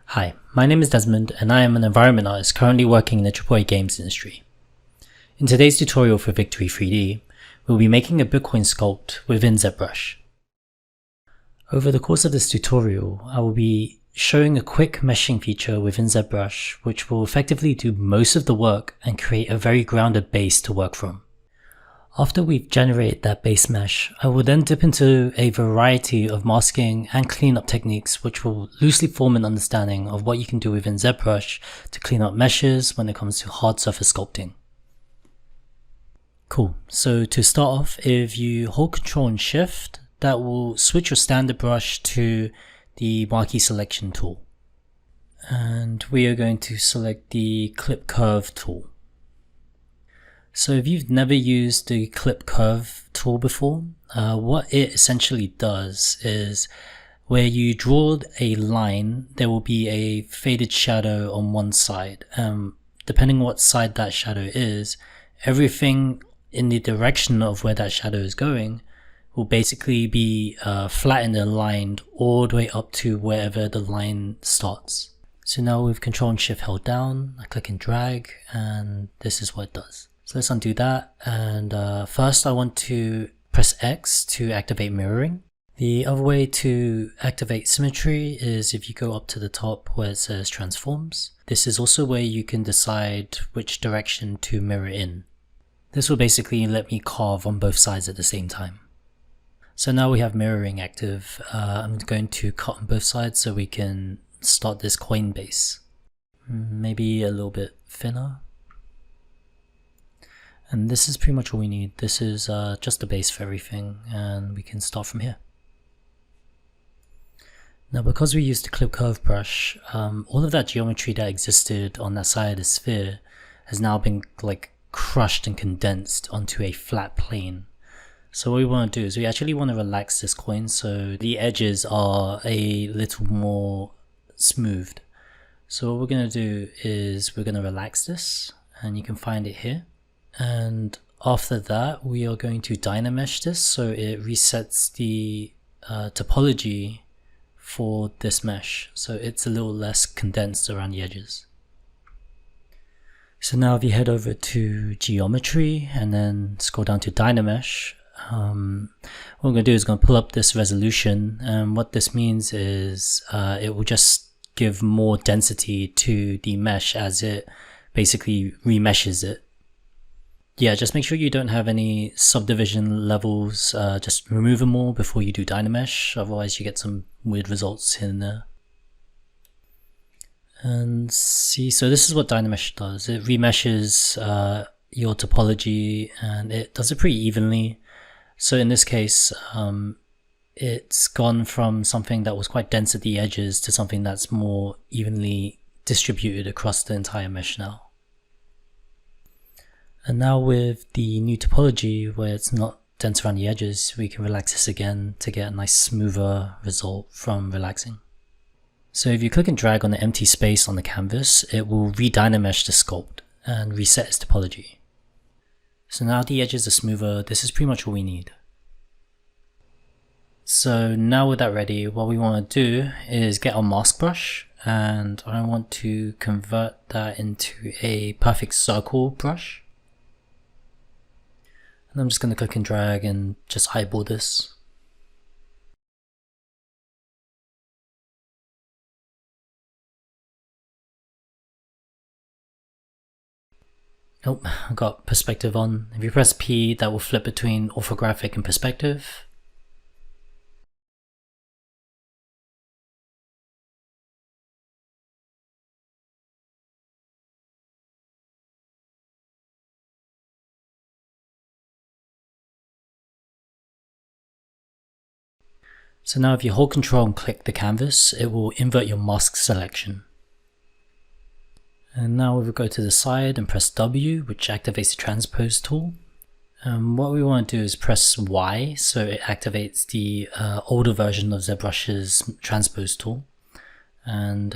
Hi, my name is Desmond and I am an environment artist currently working in the AAA games industry. In today's tutorial for Victory 3D, we'll be making a Bitcoin sculpt within Zbrush. Over the course of this tutorial, I will be showing a quick meshing feature within Zbrush which will effectively do most of the work and create a very grounded base to work from. After we've generated that base mesh, I will then dip into a variety of masking and cleanup techniques which will loosely form an understanding of what you can do within Zbrush to clean up meshes when it comes to hard surface sculpting. Cool, so to start off, if you hold Ctrl and Shift, that will switch your standard brush to the marquee selection tool. And we are going to select the Clip Curve tool. So if you've never used the Clip Curve tool before, what it essentially does is where you draw a line, there will be a faded shadow on one side. Depending on what side that shadow is, everything in the direction of where that shadow is going will basically be flattened and aligned all the way up to wherever the line starts. So now with Ctrl and Shift held down, I click and drag, and this is what it does. So let's undo that, and first I want to press X to activate mirroring. The other way to activate symmetry is if you go up to the top where it says transforms. This is also where you can decide which direction to mirror in. This will basically let me carve on both sides at the same time. So now we have mirroring active. I'm going to cut on both sides so we can start this coin base. Maybe a little bit thinner. And this is pretty much all we need. This is just the base for everything, and we can start from here. Now because we used the Clip Curve brush, all of that geometry that existed on that side of the sphere has now been crushed and condensed onto a flat plane. So what we want to do is we actually want to relax this coin so the edges are a little more smoothed. So what we're going to do is we're going to relax this, and you can find it here. And after that, we are going to dynamesh this so it resets the topology for this mesh, so it's a little less condensed around the edges. So now if you head over to geometry and then scroll down to dynamesh, what we're going to do is going to pull up this resolution, and what this means is it will just give more density to the mesh as it basically remeshes it. Yeah, just make sure you don't have any subdivision levels, just remove them all before you do dynamesh, otherwise you get some weird results in there. And see, so this is what dynamesh does. It remeshes your topology, and it does it pretty evenly. So in this case, it's gone from something that was quite dense at the edges to something that's more evenly distributed across the entire mesh now. And now with the new topology where it's not dense around the edges, we can relax this again to get a nice smoother result from relaxing. So if you click and drag on the empty space on the canvas, it will re-dynamesh the sculpt and reset its topology. So now the edges are smoother. This is pretty much all we need. So now with that ready, what we want to do is get our mask brush, and I want to convert that into a perfect circle brush. And I'm just going to click and drag and just eyeball this. Nope, I got perspective on. If you press P, that will flip between orthographic and perspective. So now if you hold Ctrl and click the canvas, it will invert your mask selection. And now we will go to the side and press W, which activates the transpose tool. What we want to do is press Y, so it activates the older version of Zbrush's transpose tool. And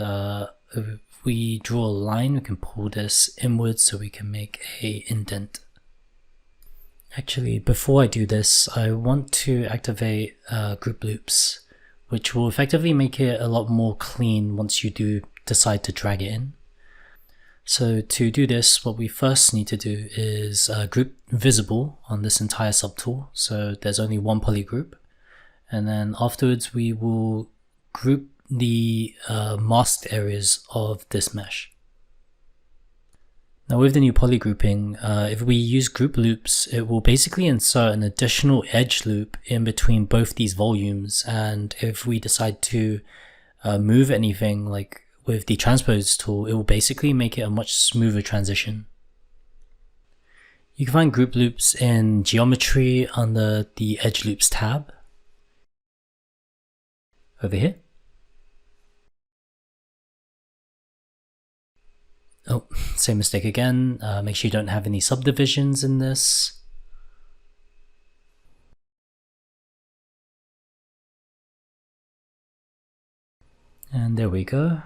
if we draw a line, we can pull this inwards so we can make a indent. Actually, before I do this, I want to activate group loops, which will effectively make it a lot more clean once you do decide to drag it in. So to do this, what we first need to do is group visible on this entire subtool, so there's only one poly group. And then afterwards we will group the masked areas of this mesh. Now with the new poly grouping, if we use group loops, it will basically insert an additional edge loop in between both these volumes, and if we decide to move anything like with the transpose tool, it will basically make it a much smoother transition. You can find group loops in geometry under the edge loops tab over here. Oh, same mistake again. Make sure you don't have any subdivisions in this. And there we go.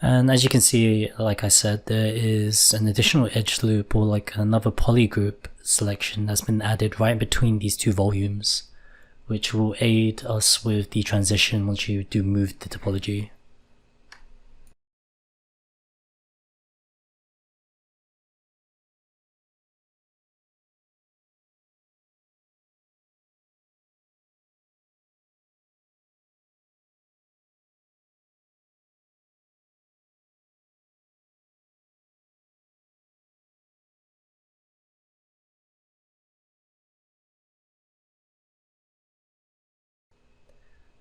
And as you can see, like I said, there is an additional edge loop or like another poly group selection that's been added right in between these two volumes, which will aid us with the transition once you do move the topology.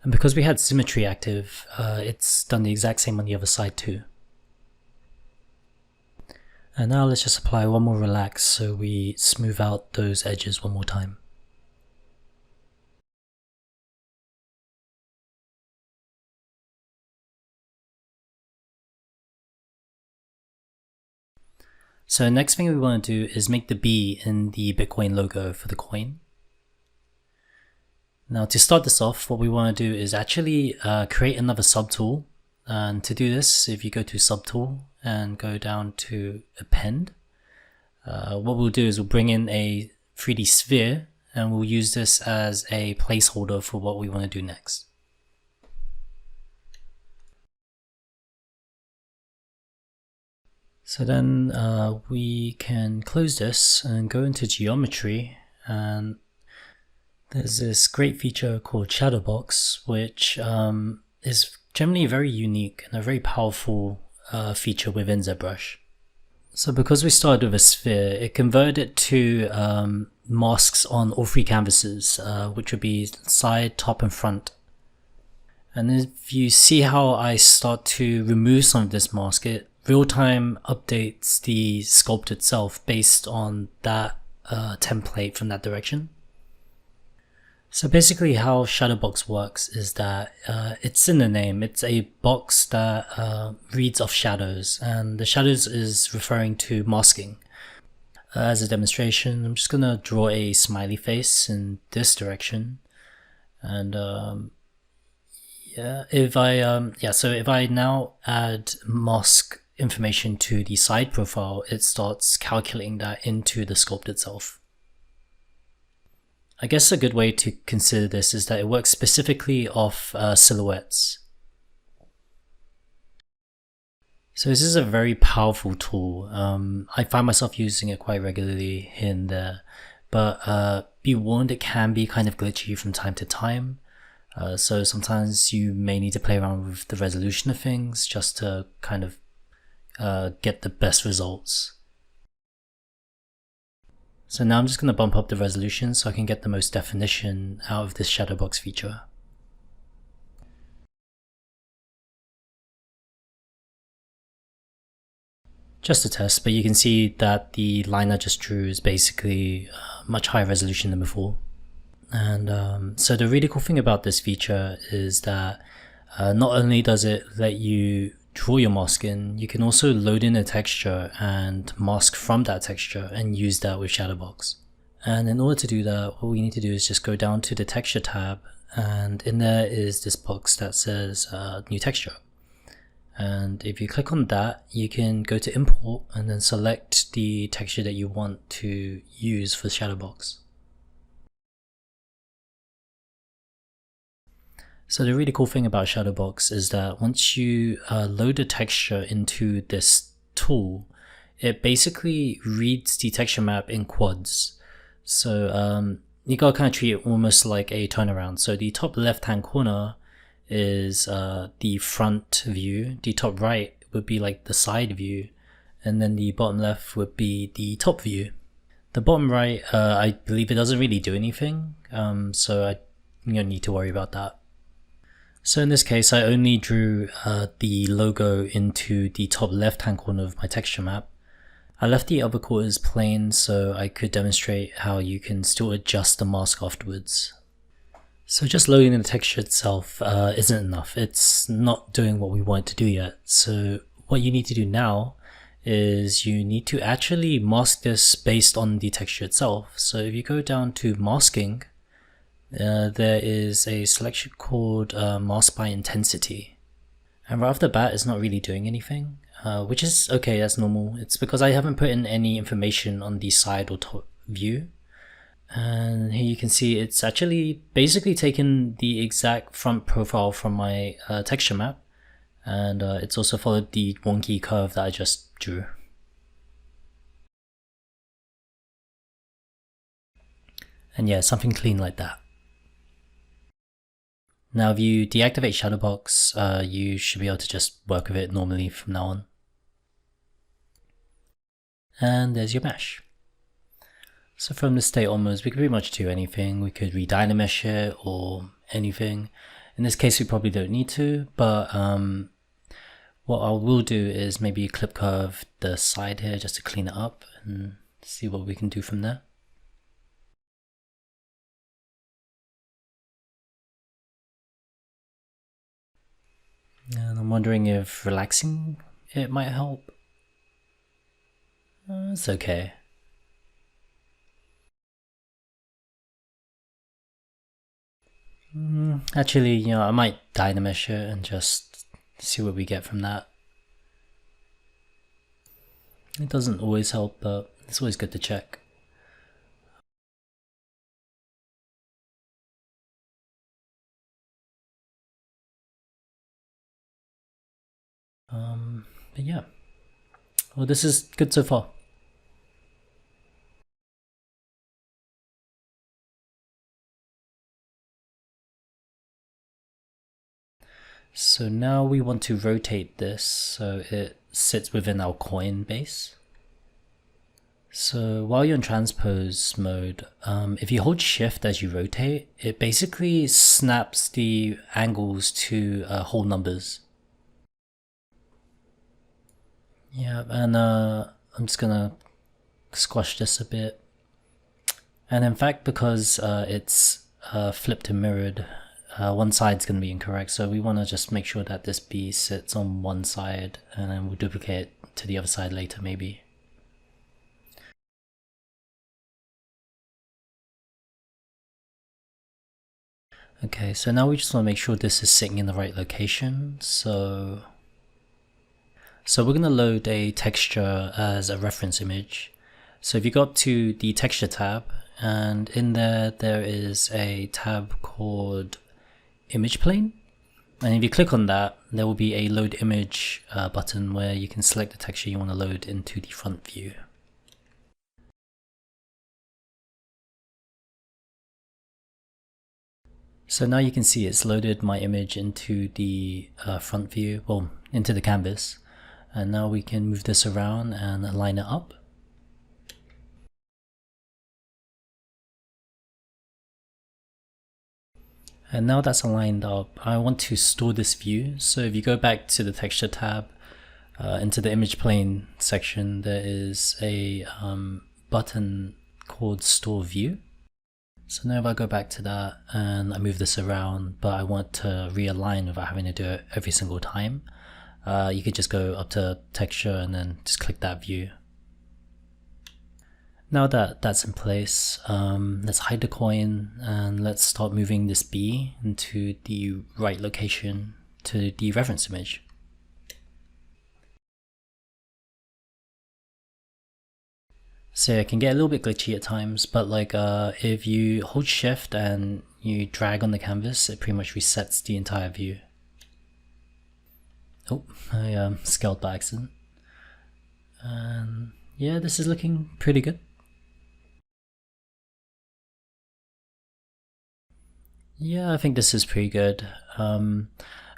And because we had symmetry active, it's done the exact same on the other side too. And now let's just apply one more relax so we smooth out those edges one more time. So next thing we want to do is make the B in the Bitcoin logo for the coin. Now to start this off, what we want to do is actually create another subtool. And to do this, if you go to subtool and go down to append, what we'll do is we'll bring in a 3D sphere and we'll use this as a placeholder for what we want to do next. So then we can close this and go into geometry, and there's this great feature called shadow box, which is generally very unique and a very powerful feature within Zbrush. So because we started with a sphere, it converted it to masks on all three canvases, which would be side, top and front. And if you see how I start to remove some of this mask, it real-time updates the sculpt itself based on that template from that direction. So basically how Shadowbox works is that it's in the name. It's a box that reads off shadows, and the shadows is referring to masking. As a demonstration, I'm just gonna draw a smiley face in this direction, and if I now add mask information to the side profile, it starts calculating that into the sculpt itself. I guess a good way to consider this is that it works specifically off silhouettes. So this is a very powerful tool. I find myself using it quite regularly here and there, but be warned, it can be kind of glitchy from time to time. So sometimes you may need to play around with the resolution of things just to kind of get the best results. So now I'm just going to bump up the resolution so I can get the most definition out of this shadow box feature. Just a test, but you can see that the line I just drew is basically much higher resolution than before. And so the really cool thing about this feature is that not only does it let you draw your mask in, you can also load in a texture and mask from that texture and use that with Shadowbox. And in order to do that, what we need to do is just go down to the texture tab, and in there is this box that says new texture. And if you click on that, you can go to import and then select the texture that you want to use for shadow box. So the really cool thing about shadow box is that once you load the texture into this tool, it basically reads the texture map in quads. So you gotta kind of treat it almost like a turnaround. So the top left hand corner is the front view, the top right would be like the side view, and then the bottom left would be the top view. The bottom right, I believe it doesn't really do anything, so you don't need to worry about that. So in this case, I only drew the logo into the top left hand corner of my texture map. I left the other quarters plain so I could demonstrate how you can still adjust the mask afterwards. So just loading the texture itself isn't enough. It's not doing what we want it to do yet. So what you need to do now is you need to actually mask this based on the texture itself. So if you go down to masking, there is a selection called mask by intensity. And right off the bat, it's not really doing anything, which is okay, that's normal. It's because I haven't put in any information on the side or top view. And here you can see it's actually basically taken the exact front profile from my texture map, and it's also followed the wonky curve that I just drew. And yeah, something clean like that. Now if you deactivate shadow box, you should be able to just work with it normally from now on. And there's your mesh. So from this state onwards, we could pretty much do anything. We could redynamesh it or anything. In this case, we probably don't need to, but what I will do is maybe clip curve the side here just to clean it up and see what we can do from there. And I'm wondering if relaxing it might help. It's okay. Actually, you know, I might dynamesh it and just see what we get from that. It doesn't always help, but it's always good to check. But yeah, well, this is good so far. So now we want to rotate this so it sits within our coin base. So while you're in transpose mode, if you hold shift as you rotate, it basically snaps the angles to whole numbers. Yeah, and I'm just gonna squash this a bit. And in fact, because it's flipped and mirrored, one side's going to be incorrect, so we want to just make sure that this B sits on one side, and then we'll duplicate it to the other side later maybe. Okay, so now we just want to make sure this is sitting in the right location, so we're going to load a texture as a reference image. So if you go up to the texture tab, and in there is a tab called image plane, and if you click on that, there will be a load image button where you can select the texture you want to load into the front view. So now you can see it's loaded my image into the front view, well, into the canvas, and now we can move this around and align it up. And now that's aligned up, I want to store this view. So if you go back to the texture tab, into the image plane section, there is a button called store view. So now if I go back to that and I move this around, but I want to realign without having to do it every single time, you could just go up to texture and then just click that view. Now that that's in place, let's hide the coin and let's start moving this B into the right location to the reference image. So it can get a little bit glitchy at times, but like if you hold shift and you drag on the canvas, it pretty much resets the entire view. Oh, I scaled by accident. And yeah, this is looking pretty good. Yeah, I think this is pretty good.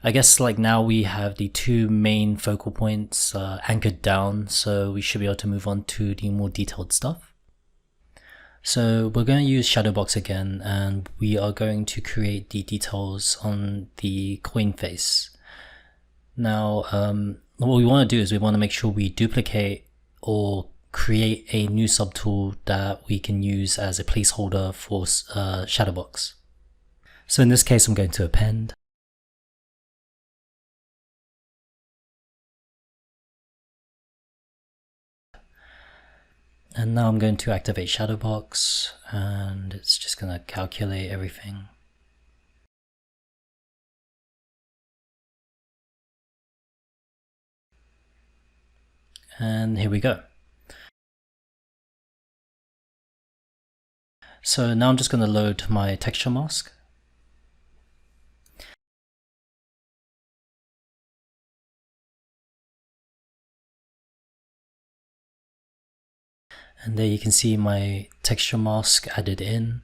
I guess like now we have the two main focal points anchored down, so we should be able to move on to the more detailed stuff. So we're going to use Shadowbox again, and we are going to create the details on the coin face. Now, what we want to do is we want to make sure we duplicate or create a new subtool that we can use as a placeholder for Shadowbox. So in this case, I'm going to append. And now I'm going to activate Shadowbox, and it's just going to calculate everything. And here we go. So now I'm just going to load my texture mask. And there you can see my texture mask added in.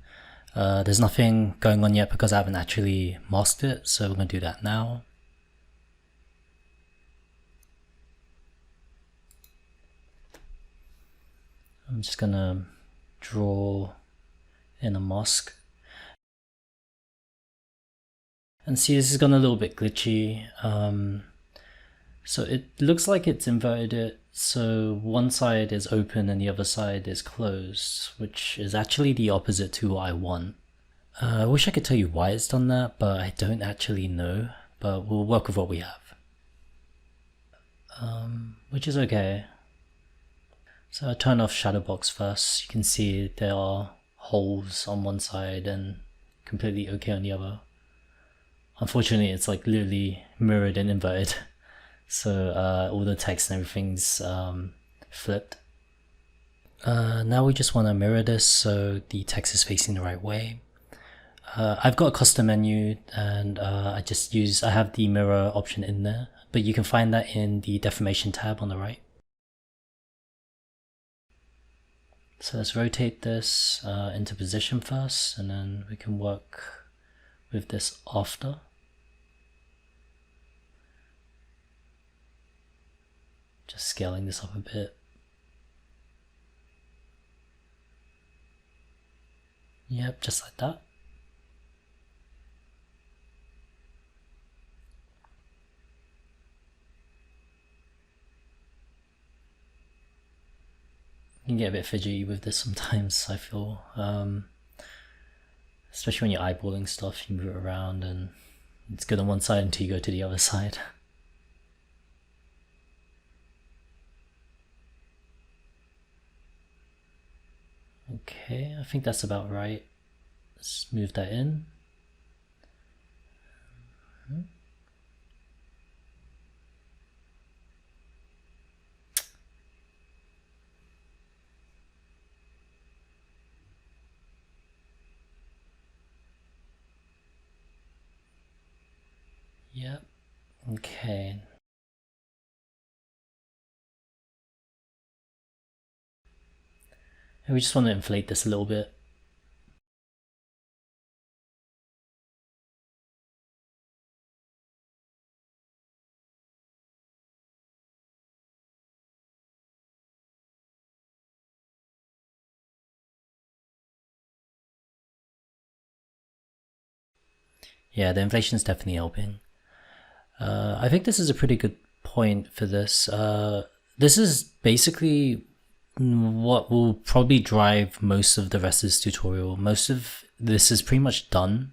There's nothing going on yet because I haven't actually masked it, so we're going to do that now. I'm just going to draw in a mask. And see, this has gone a little bit glitchy. So it looks like it's inverted it, so one side is open and the other side is closed, which is actually the opposite to what I want. I wish I could tell you why it's done that, but I don't actually know, but we'll work with what we have. Which is okay. So I turn off Shadowbox first. You can see there are holes on one side and completely okay on the other. Unfortunately, it's like literally mirrored and inverted. So all the text and everything's flipped. Now we just want to mirror this so the text is facing the right way. I've got a custom menu, and I have the mirror option in there, but you can find that in the deformation tab on the right. So let's rotate this into position first, and then we can work with this after. Just scaling this up a bit. Yep, just like that. You can get a bit fidgety with this sometimes, I feel. Especially when you're eyeballing stuff, you move it around and it's good on one side until you go to the other side. Okay, I think that's about right. Let's move that in. Yep, okay. And we just want to inflate this a little bit. Yeah, the inflation is definitely helping. I think this is a pretty good point for this. This is basically what will probably drive most of the rest of this tutorial. Most of this is pretty much done.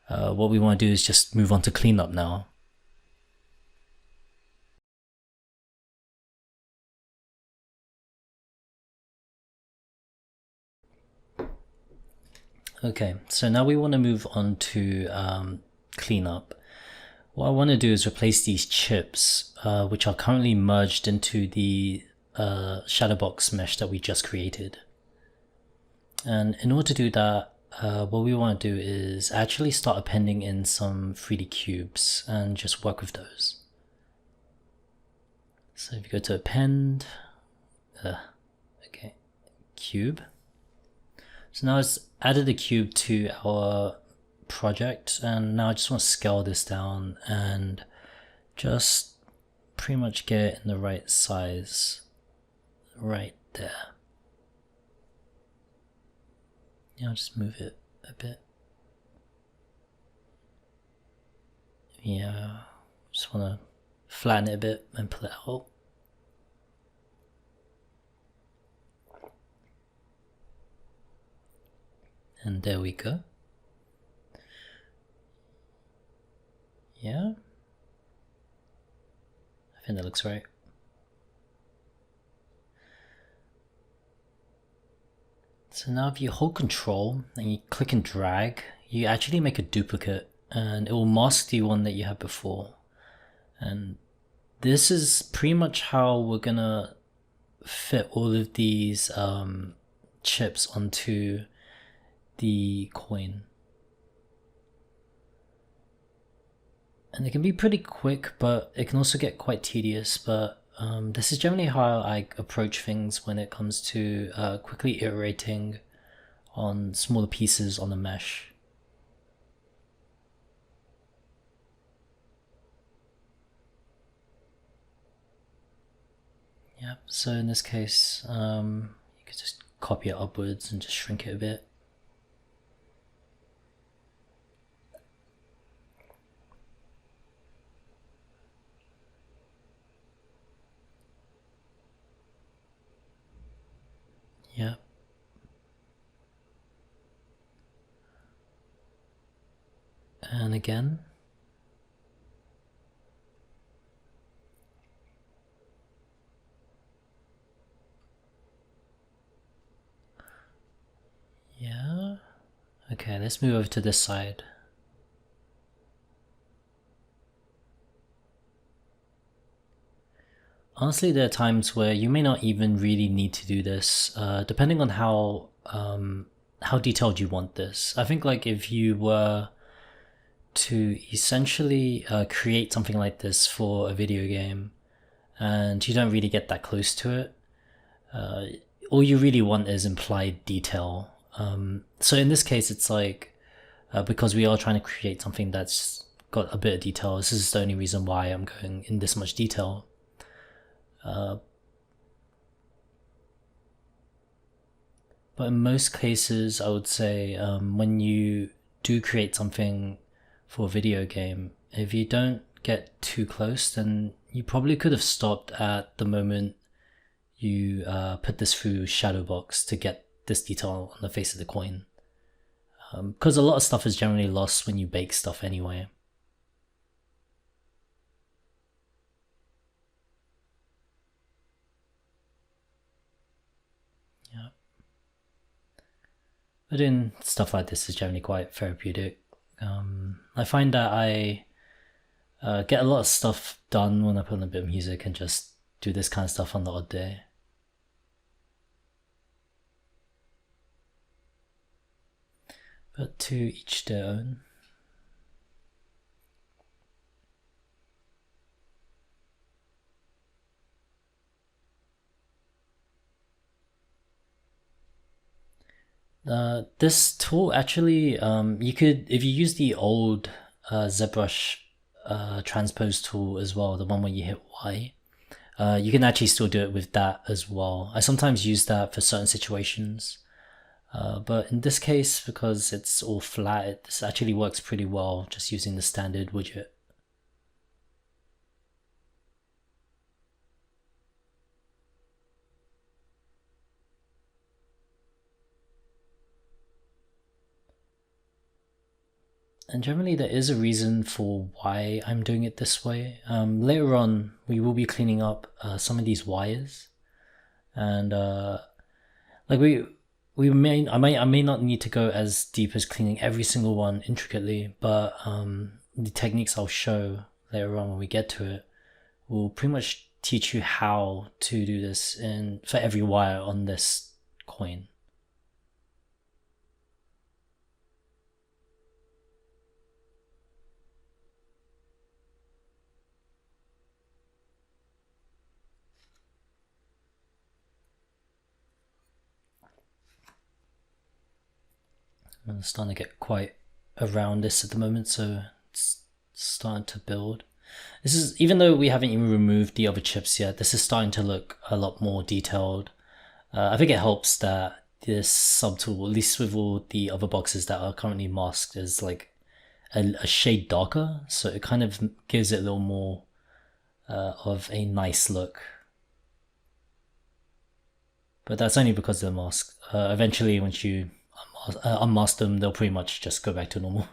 What we want to do is just move on to cleanup now. Okay, so now we want to move on to cleanup. What I want to do is replace these chips, which are currently merged into the shadow box mesh that we just created. And in order to do that, what we want to do is actually start appending in some 3D cubes and just work with those. So if you go to append, okay, cube. So now it's added a cube to our project, and now I just want to scale this down and just pretty much get it in the right size right there. Yeah, I'll just move it a bit. Yeah, just want to flatten it a bit and pull it out. And there we go. Yeah, I think that looks right. So now if you hold Control and you click and drag, you actually make a duplicate and it will mask the one that you had before. And this is pretty much how we're gonna fit all of these chips onto the coin. And it can be pretty quick, but it can also get quite tedious. But this is generally how I approach things when it comes to quickly iterating on smaller pieces on the mesh. Yep, so in this case, you could just copy it upwards and just shrink it a bit. Yep. And again. Yeah. Okay, let's move over to this side. Honestly, there are times where you may not even really need to do this, depending on how detailed you want this. I think like if you were to essentially create something like this for a video game, and you don't really get that close to it, all you really want is implied detail. So in this case, it's like because we are trying to create something that's got a bit of detail. This is the only reason why I'm going in this much detail. But in most cases, I would say when you do create something for a video game, if you don't get too close, then you probably could have stopped at the moment you put this through shadow box to get this detail on the face of the coin. Because a lot of stuff is generally lost when you bake stuff anyway. But doing stuff like this is generally quite therapeutic. I find that I get a lot of stuff done when I put on a bit of music and just do this kind of stuff on the odd day. But to each their own. This tool actually, you could, if you use the old Zbrush transpose tool as well, the one where you hit Y, you can actually still do it with that as well. I sometimes use that for certain situations, but in this case, because it's all flat, this actually works pretty well just using the standard widget. And generally there is a reason for why I'm doing it this way. Later on, we will be cleaning up some of these wires, and like I may not need to go as deep as cleaning every single one intricately, but the techniques I'll show later on when we get to it will pretty much teach you how to do this for every wire on this coin. I'm starting to get quite around this at the moment, so it's starting to build. This is, even though we haven't even removed the other chips yet, this is starting to look a lot more detailed. I think it helps that this subtool, at least with all the other boxes that are currently masked, is like a shade darker, so it kind of gives it a little more of a nice look. But that's only because of the mask. Eventually, once you unmask them, they'll pretty much just go back to normal.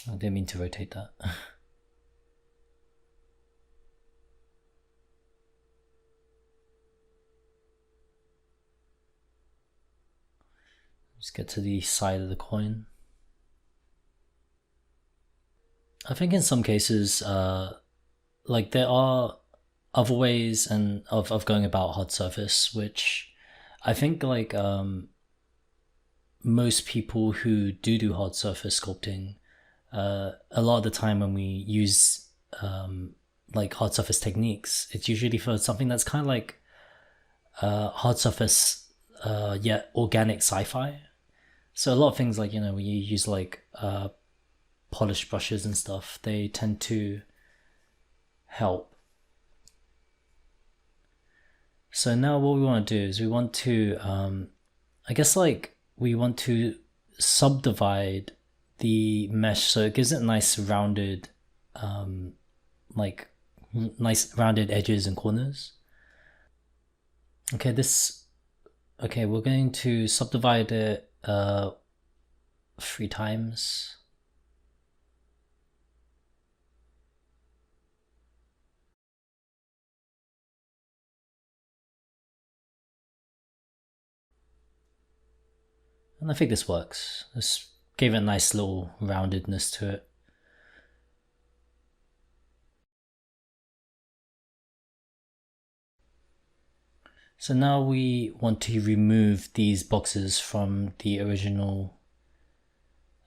I didn't mean to rotate that. Just get to the side of the coin. I think in some cases, like there are other ways of going about hard surface, which I think like most people who do hard surface sculpting, a lot of the time when we use like hard surface techniques, it's usually for something that's kind of like hard surface yet organic sci-fi. So a lot of things like, you know, when you use like polished brushes and stuff, they tend to help. So now what we want to do is we want to, I guess like we want to subdivide the mesh so it gives it nice rounded, like nice rounded edges and corners. Okay, we're going to subdivide it 3 times. And I think this works. This gave it a nice little roundedness to it. So now we want to remove these boxes from the original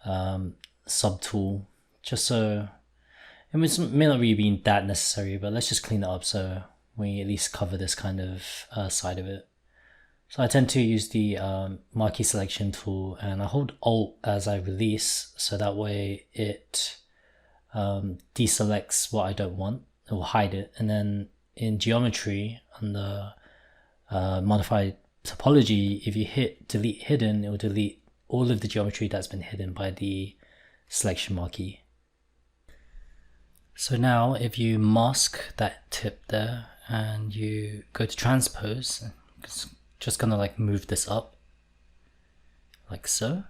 subtool, just so it may not really be that necessary, but let's just clean it up so we at least cover this kind of side of it. So I tend to use the marquee selection tool, and I hold Alt as I release, so that way it deselects what I don't want, it will hide it, and then in geometry on the modified topology, if you hit delete hidden, it will delete all of the geometry that's been hidden by the selection marquee. So now if you mask that tip there and you go to transpose, it's just gonna like move this up like so,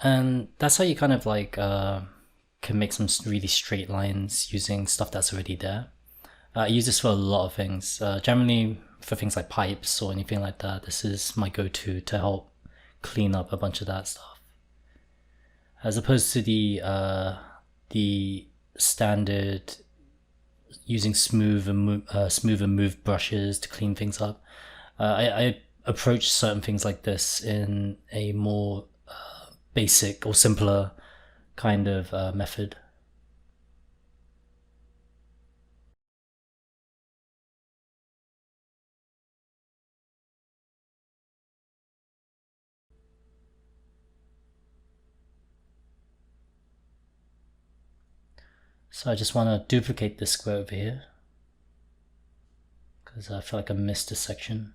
and that's how you kind of like can make some really straight lines using stuff that's already there. I use this for a lot of things, generally for things like pipes or anything like that. This is my go-to to help clean up a bunch of that stuff, as opposed to the standard using smooth and move brushes to clean things up. I approach certain things like this in a more basic or simpler kind of method. So I just want to duplicate this square over here because I feel like I missed a section.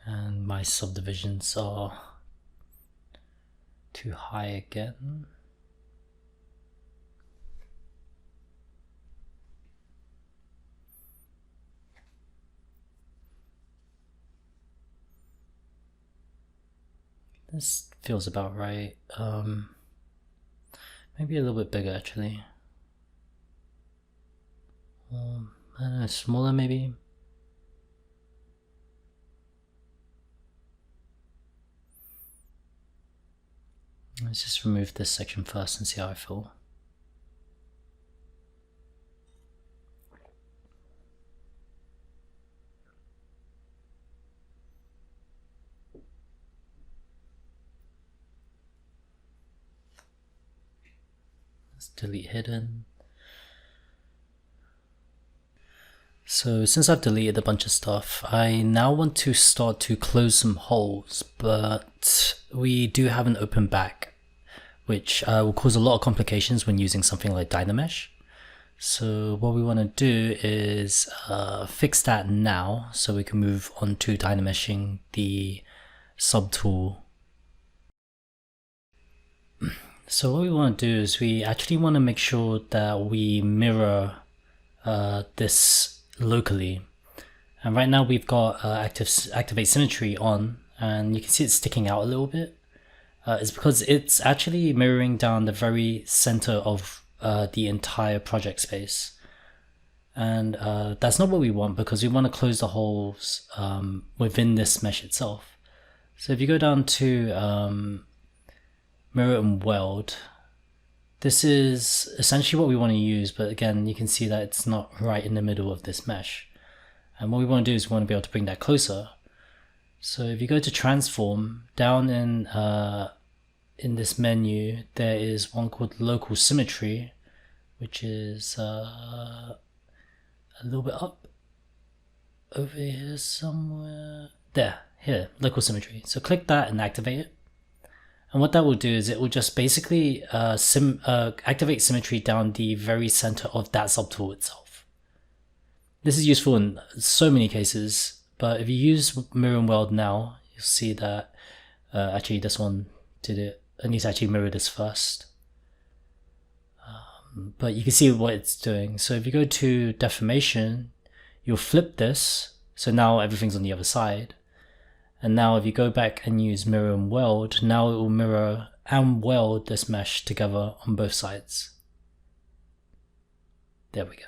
And my subdivisions are too high again. This feels about right. Maybe a little bit bigger actually. I don't know, smaller maybe. Let's just remove this section first and see how I feel. Let's delete hidden. So since I've deleted a bunch of stuff, I now want to start to close some holes, but we do have an open back, which will cause a lot of complications when using something like Dynamesh. So what we want to do is fix that now so we can move on to Dynameshing the subtool. So what we want to do is we actually want to make sure that we mirror this locally. And right now we've got activate symmetry on, and you can see it's sticking out a little bit. It's because it's actually mirroring down the very center of the entire project space. And that's not what we want, because we want to close the holes within this mesh itself. So if you go down to mirror and weld, this is essentially what we want to use, but again, you can see that it's not right in the middle of this mesh. And what we want to do is we want to be able to bring that closer. So if you go to transform, down in this menu, there is one called local symmetry, which is a little bit up over here somewhere. There, here, local symmetry. So click that and activate it. And what that will do is it will just basically activate symmetry down the very center of that subtool itself. This is useful in so many cases, but if you use mirror and weld now, you'll see that actually this one did it. I need to actually mirror this first. But you can see what it's doing. So if you go to deformation, you'll flip this. So now everything's on the other side. And now if you go back and use mirror and weld, now it will mirror and weld this mesh together on both sides. There we go.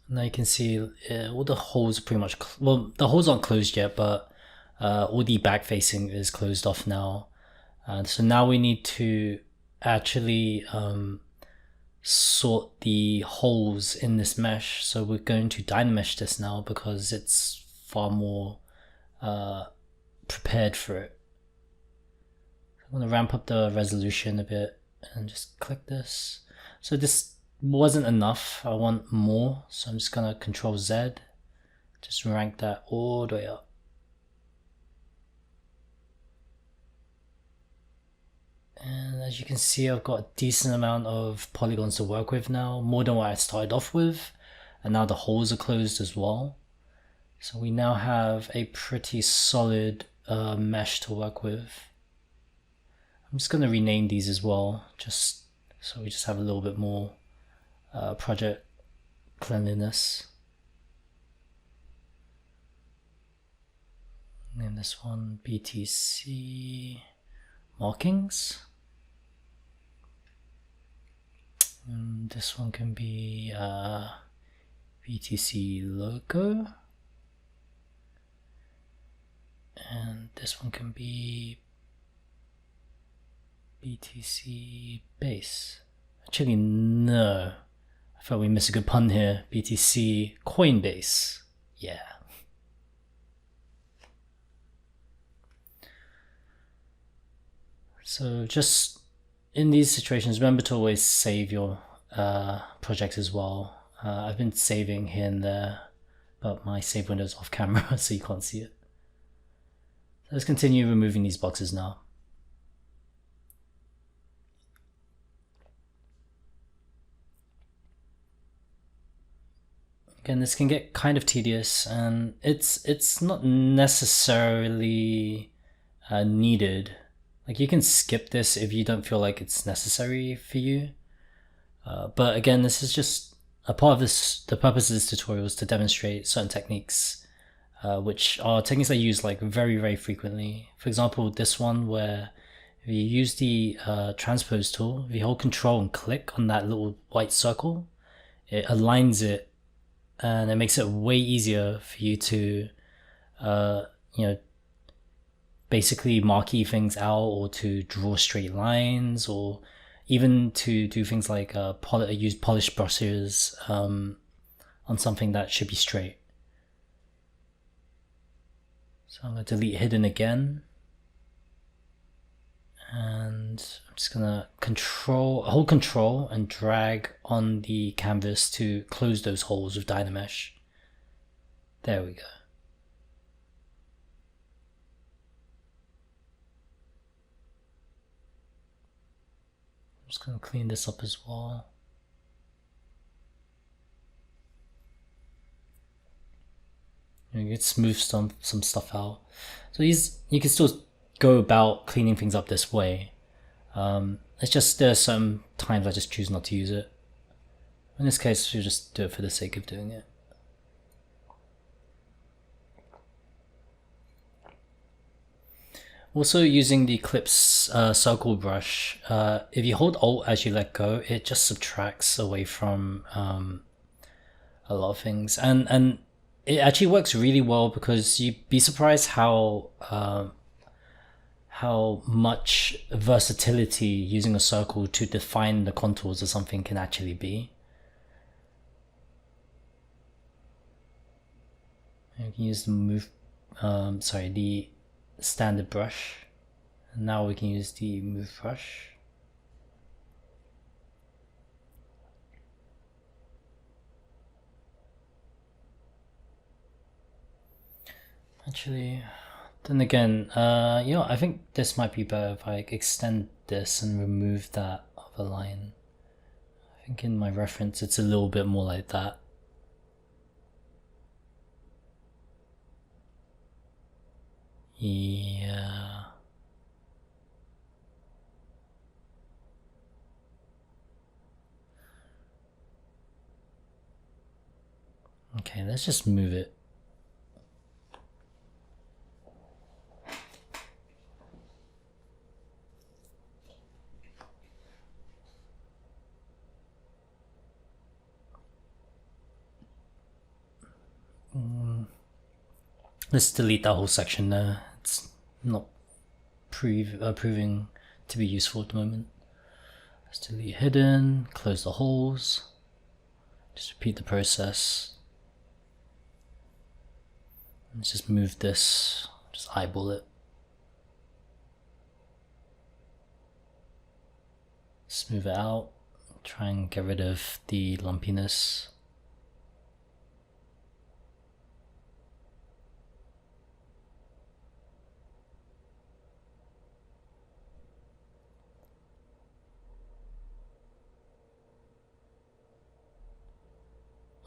Now you can see all the holes are pretty much, well, the holes aren't closed yet, but all the back facing is closed off now. So now we need to actually sort the holes in this mesh. So we're going to Dynamesh this now because it's far more prepared for it. I'm going to ramp up the resolution a bit and just click this. So this wasn't enough, I want more, so I'm just going to Control Z, just rank that all the way up. And as you can see, I've got a decent amount of polygons to work with now, more than what I started off with, and now the holes are closed as well. So we now have a pretty solid mesh to work with. I'm just going to rename these as well, just so we just have a little bit more project cleanliness. Name this one BTC markings. And this one can be BTC logo. And this one can be BTC base. Actually, no. I thought we missed a good pun here. BTC Coinbase. Yeah. So just in these situations, remember to always save your projects as well. I've been saving here and there, but my save window is off camera, so you can't see it. So let's continue removing these boxes now. Again, this can get kind of tedious, and it's not necessarily needed. Like, you can skip this if you don't feel like it's necessary for you. But again, this is just a part of this, the purpose of this tutorial is to demonstrate certain techniques, which are techniques I use like very frequently. For example, this one where if you use the transpose tool, if you hold Control and click on that little white circle, it aligns it, and it makes it way easier for you to, basically marquee things out, or to draw straight lines, or even to do things like use polished brushes on something that should be straight. So I'm going to delete hidden again, and I'm just going to hold control and drag on the canvas to close those holes with Dynamesh. There we go. I'm just going to clean this up as well. You can smooth some stuff out. So you can still go about cleaning things up this way. It's just there's some times I just choose not to use it. In this case, we'll just do it for the sake of doing it. Also, using the Eclipse circle brush, if you hold Alt as you let go, it just subtracts away from a lot of things, and it actually works really well, because you'd be surprised how much versatility using a circle to define the contours of something can actually be. You can use the standard brush, and now we can use the move brush. Actually, then again, I think this might be better if I extend this and remove that other line. I think in my reference it's a little bit more like that. Yeah. Okay, let's just move it. Let's delete that whole section there. It's not proving to be useful at the moment. Let's delete hidden, close the holes, just repeat the process. Let's just move this, just eyeball it. Smooth it out, try and get rid of the lumpiness.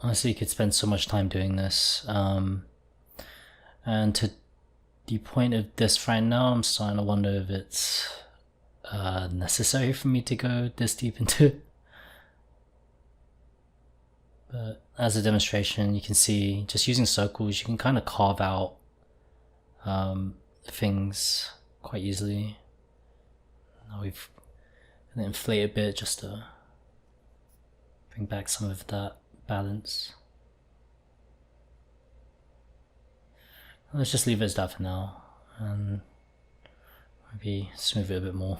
Honestly, you could spend so much time doing this, and to the point of this right now, I'm starting to wonder if it's necessary for me to go this deep into it. But as a demonstration, you can see just using circles, you can kind of carve out things quite easily. Now we've inflate a bit just to bring back some of that balance. Let's just leave it as that for now, and maybe smooth it a bit more.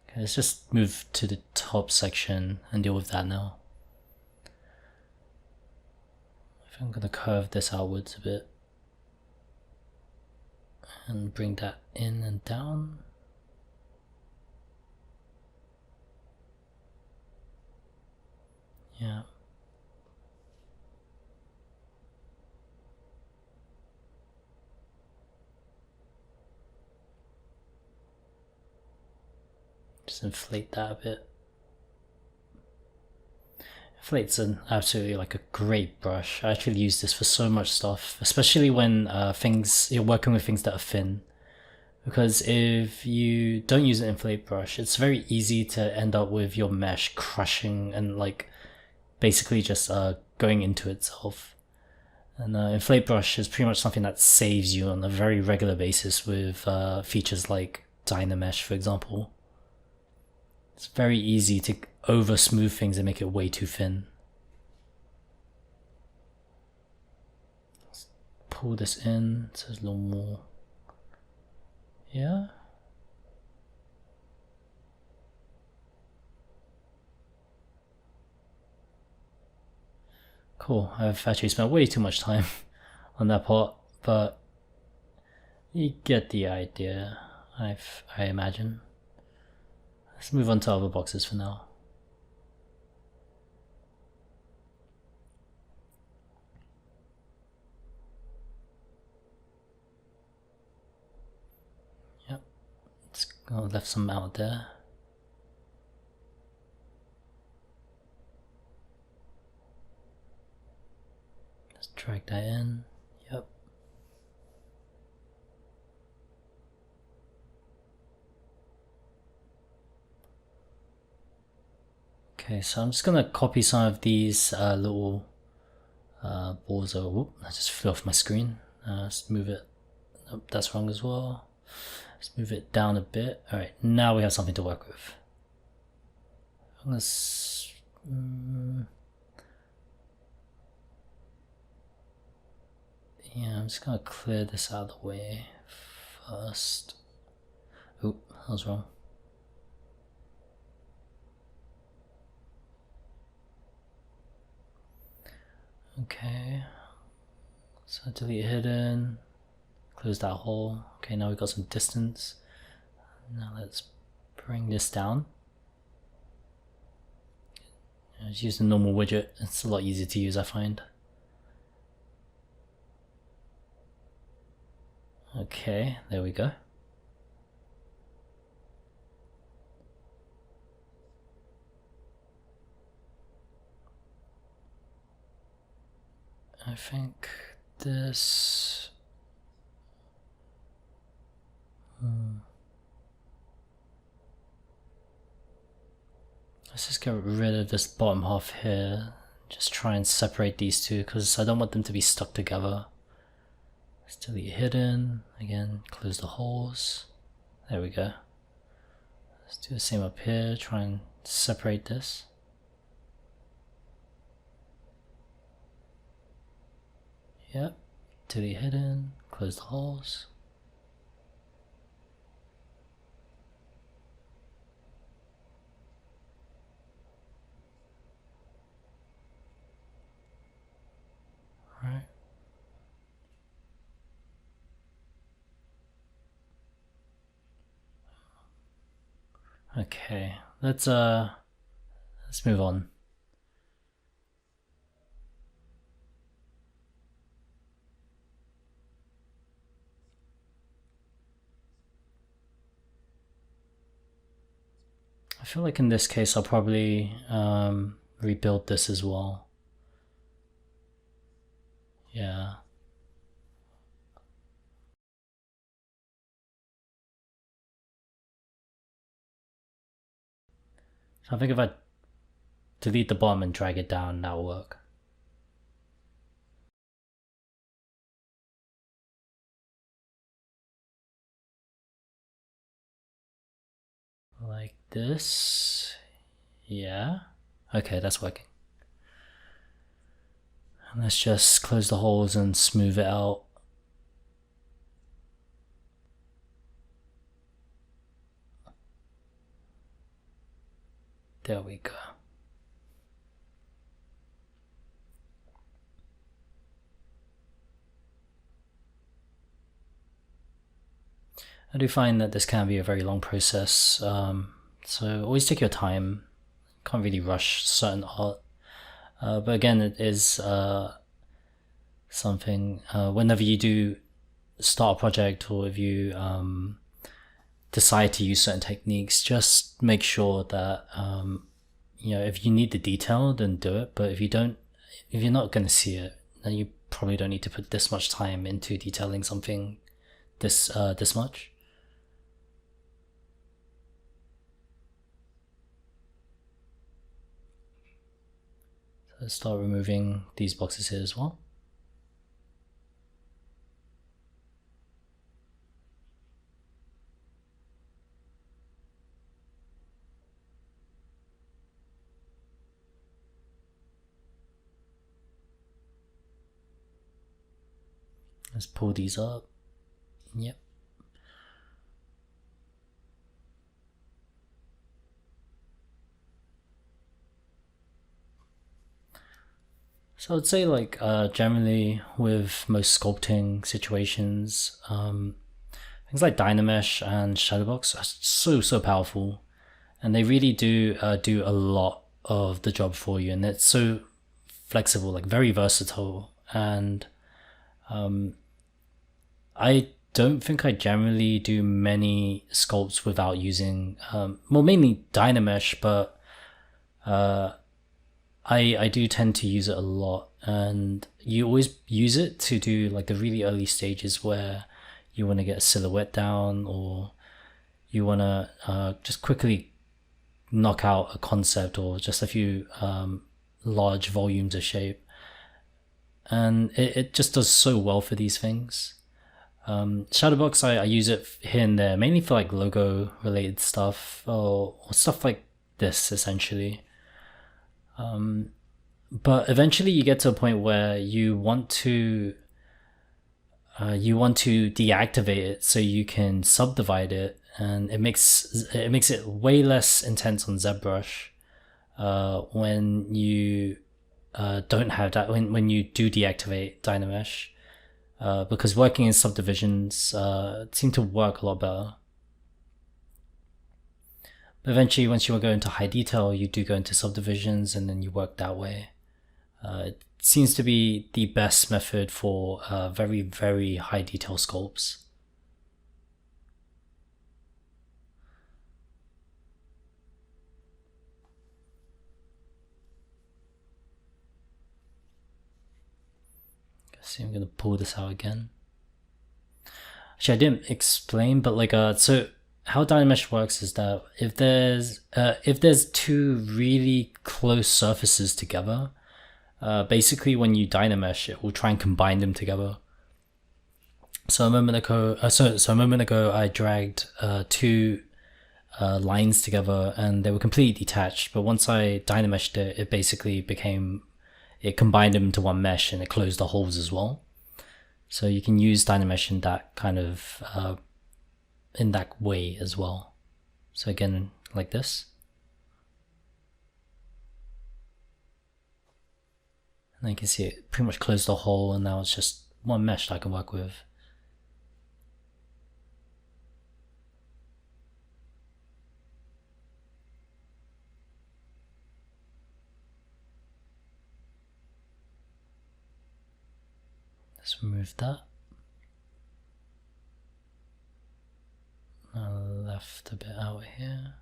Okay, let's just move to the top section and deal with that now. I think I'm going to curve this outwards a bit and bring that in and down. Yeah. Just inflate that a bit. Inflate's absolutely like a great brush. I actually use this for so much stuff, especially when you're working with things that are thin. Because if you don't use an inflate brush, it's very easy to end up with your mesh crushing and like basically just going into itself. And inflate brush is pretty much something that saves you on a very regular basis with features like Dynamesh, for example. It's very easy to over smooth things and make it way too thin. Let's pull this in so there's a little more. Yeah. Cool. I've actually spent way too much time on that part, but you get the idea, I imagine. Let's move on to other boxes for now. Yep, I left some out there. Let's drag that in. Yep. Okay, so I'm just gonna copy some of these little balls over. Whoop, I just flew off my screen. Let's move it. Nope, that's wrong as well. Let's move it down a bit. Alright, now we have something to work with. Let's... yeah, I'm just gonna clear this out of the way first. Oop, that was wrong. Okay, so delete hidden, close that hole. Okay, now we've got some distance. Now let's bring this down. Just use the normal widget, it's a lot easier to use, I find. Okay, there we go. I think this... let's just get rid of this bottom half here. Just try and separate these two because I don't want them to be stuck together. Let's delete hidden. Again, close the holes. There we go. Let's do the same up here. Try and separate this. Yep, delete hidden, close the holes. Right. Okay, let's move on. I feel like in this case I'll probably rebuild this as well. Yeah. So I think if I delete the bottom and drag it down, that'll work. Like this. Yeah. Okay, that's working. And let's just close the holes and smooth it out. There we go. I do find that this can be a very long process, so always take your time. Can't really rush certain art, but again, it is something, whenever you do start a project or if you decide to use certain techniques, just make sure that you know, if you need the detail, then do it, but if you're not going to see it, then you probably don't need to put this much time into detailing something this much. Let's start removing these boxes here as well. Let's pull these up. Yep. So I'd say like generally with most sculpting situations, things like Dynamesh and Shadowbox are so powerful, and they really do do a lot of the job for you, and it's so flexible, like very versatile. And I don't think I generally do many sculpts without using, well, mainly Dynamesh, but I do tend to use it a lot, and you always use it to do like the really early stages where you want to get a silhouette down, or you want to just quickly knock out a concept or just a few large volumes of shape. And it just does so well for these things. Shadowbox, I use it here and there, mainly for like logo related stuff or stuff like this essentially. But eventually you get to a point where you want to deactivate it so you can subdivide it, and it makes it way less intense on Zbrush when you don't have that, when you do deactivate Dynamesh, because working in subdivisions seem to work a lot better. But eventually, once you go into high detail, you do go into subdivisions, and then you work that way. It seems to be the best method for very, very high detail sculpts. See, I'm gonna pull this out again. Actually, I didn't explain, but like so how Dynamesh works is that if there's two really close surfaces together, basically when you Dynamesh, it will try and combine them together. So a moment ago, I dragged two lines together, and they were completely detached. But once I Dynameshed it, it combined them into one mesh, and it closed the holes as well. So you can use Dynamesh in that kind of in that way as well. So again, like this. And then you can see it pretty much closed the hole, and now it's just one mesh that I can work with. Let's remove that. I left a bit out here.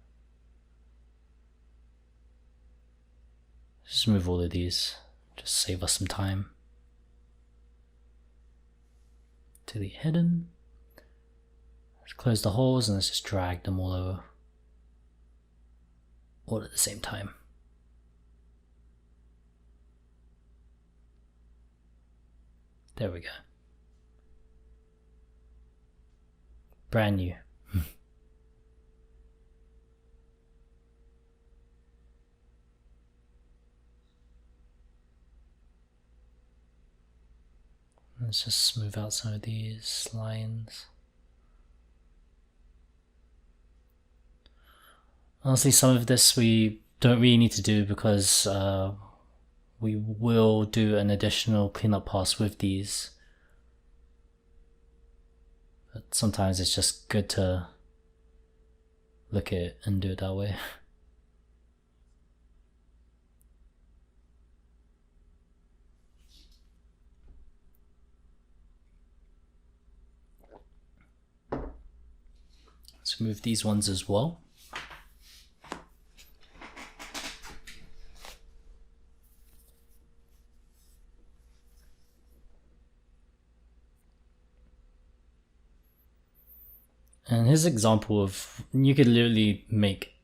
Just remove all of these, just save us some time. Delete hidden. Let's close the holes, and let's just drag them all over, all at the same time. There we go. Brand new. Let's just smooth out some of these lines. Honestly, some of this we don't really need to do because we will do an additional cleanup pass with these. But sometimes it's just good to look at it and do it that way. Let's move these ones as well. And here's an example of, you could literally make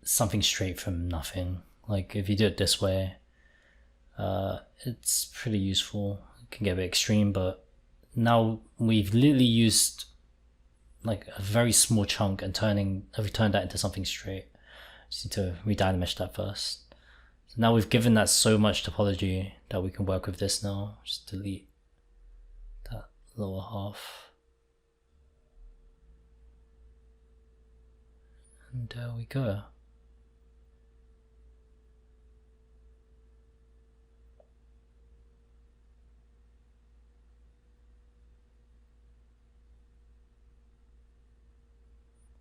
something straight from nothing. Like if you do it this way, It's pretty useful. It can get a bit extreme, but now we've literally used like a very small chunk and we've turned that into something straight. Just need to redynamish that first. So now we've given that so much topology that we can work with this now. Just delete that lower half. And there we go.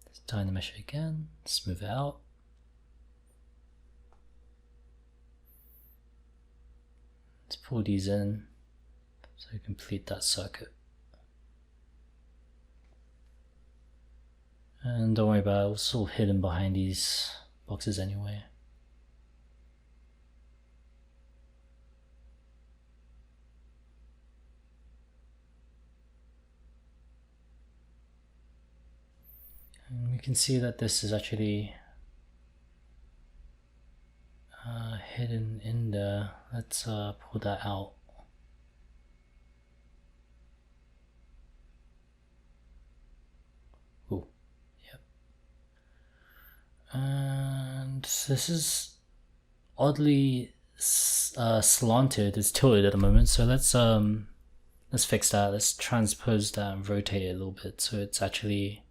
Let's dynamesh it again, smooth it out. Let's pull these in so we complete that circuit. And don't worry about it, it's all hidden behind these boxes anyway. And we can see that this is actually hidden in there. Let's pull that out. Ooh, yep. And this is oddly slanted. It's tilted at the moment. So let's fix that. Let's transpose that and rotate it a little bit so it's actually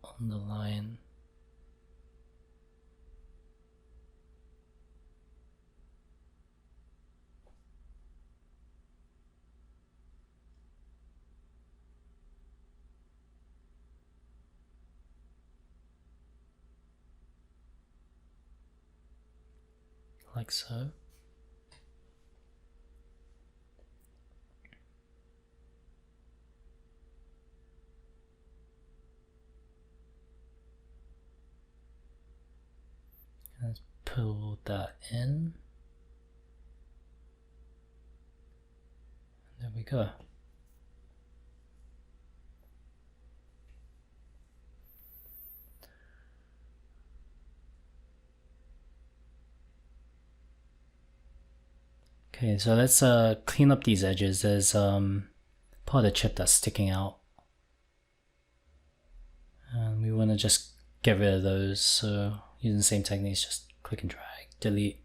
on the line. Like so. Let's pull that in. There we go. Okay, so let's clean up these edges. There's part of the chip that's sticking out. And we want to just get rid of those, so using the same techniques, just click and drag, delete.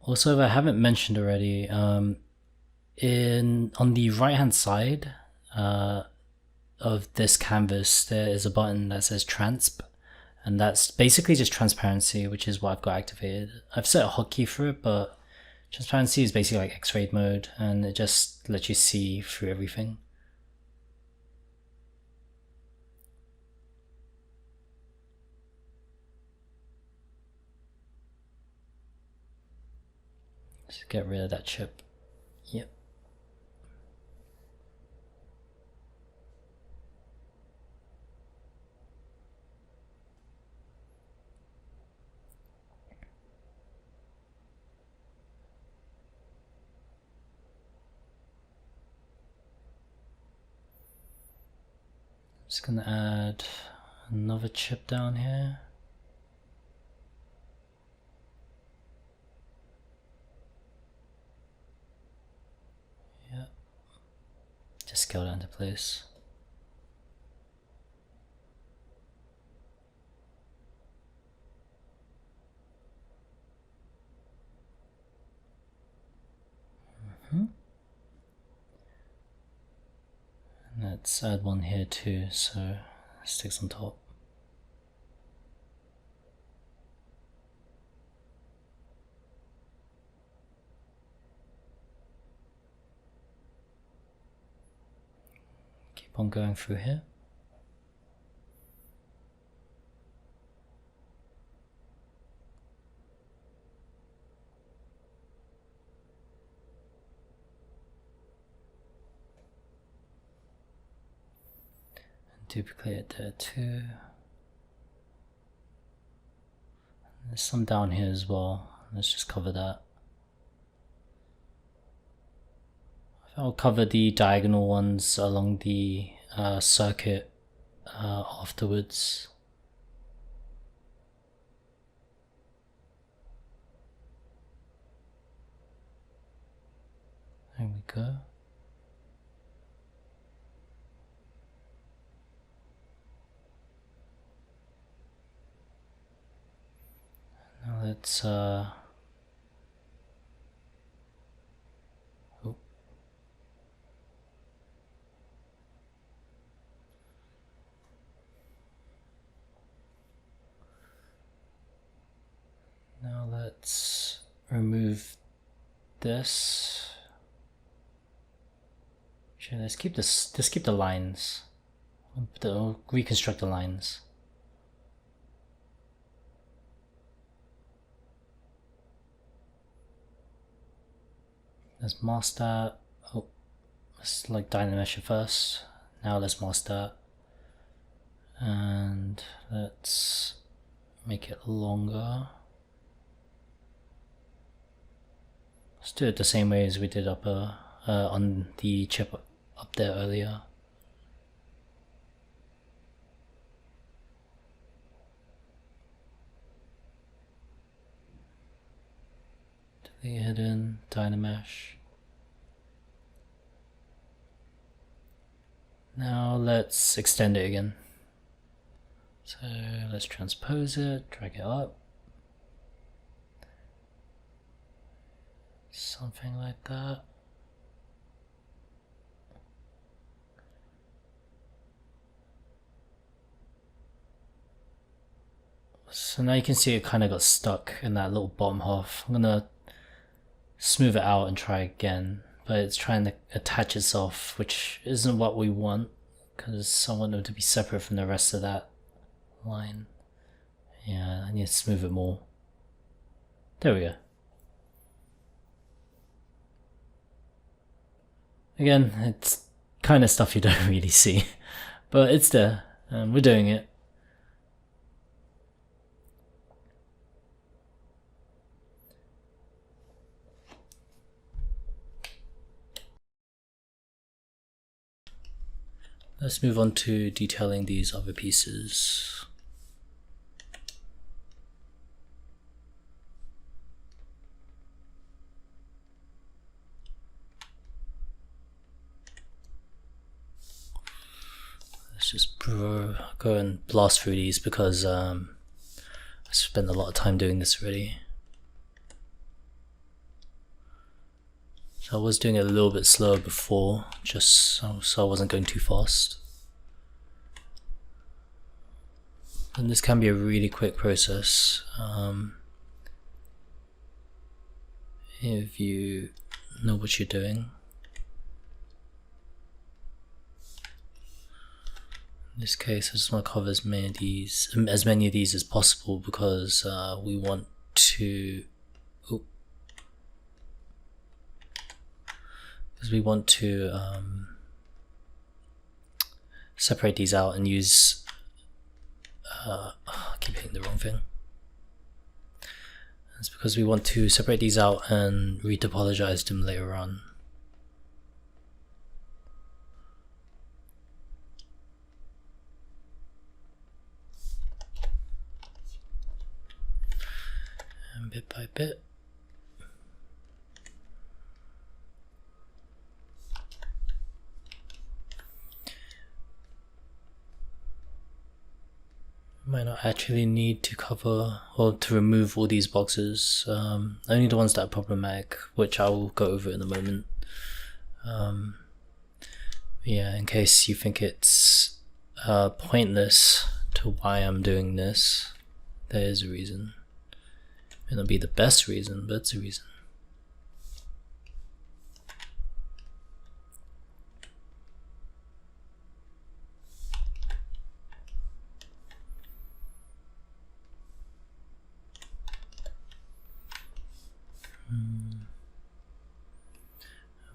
Also, if I haven't mentioned already, on the right hand side of this canvas, there is a button that says transp, and that's basically just transparency, which is what I've got activated. I've set a hotkey for it, but transparency is basically like X-ray mode, and it just lets you see through everything. Just get rid of that chip. Yep. Just gonna add another chip down here. Yep. Just scale that into place. Let's add one here too, so it sticks on top. Keep on going through here. Duplicate it there too. There's some down here as well. Let's just cover that. I'll cover the diagonal ones along the circuit afterwards. There we go. Now let's now let's remove this. Actually, let's keep this. Let's keep the lines. We'll reconstruct the lines. Let's mask that. Oh, let's like Dynamesh it first. Now let's mask that, and let's make it longer. Let's do it the same way as we did up on the chip up there earlier. Delete hidden, Dynamesh. Now let's extend it again. So let's transpose it, drag it up. Something like that. So now you can see it kind of got stuck in that little bottom half. I'm gonna smooth it out and try again, but it's trying to attach itself, which isn't what we want, because I want them to be separate from the rest of that line. Yeah, I need to smooth it more. There we go. Again, it's kind of stuff you don't really see, but it's there, and we're doing it. Let's move on to detailing these other pieces. Let's just go and blast through these because I spent a lot of time doing this already. So I was doing it a little bit slower before, just so I wasn't going too fast. And this can be a really quick process if you know what you're doing. In this case, I just want to cover as many of these as possible because we want to. Because we want to separate these out and use. I keep hitting the wrong thing. It's because we want to separate these out and retopologize them later on. And bit by bit. Might not actually need to cover or to remove all these boxes, only the ones that are problematic, which I will go over in a moment. Yeah, in case you think it's pointless to why I'm doing this, there is a reason. It may not be the best reason, but it's a reason.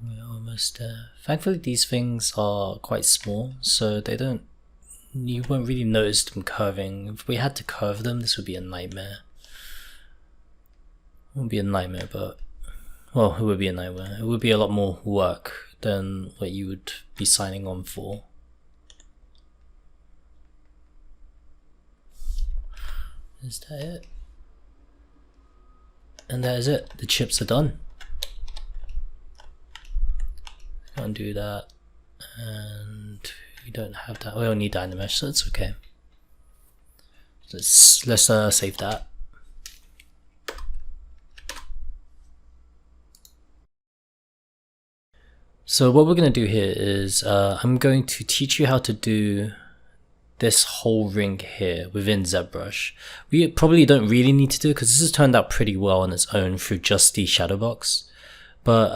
We're almost there. Thankfully these things are quite small, so you won't really notice them curving. If we had to curve them, this would be a nightmare. It wouldn't be a nightmare, but well, it would be a nightmare. It would be a lot more work than what you would be signing on for. Is that it? And that is it. The chips are done. Undo that, and we don't have that. We don't need Dynamesh, so it's okay. Let's save that. So what we're going to do here is I'm going to teach you how to do this whole ring here within Zbrush. We probably don't really need to do it because this has turned out pretty well on its own through just the shadow box. But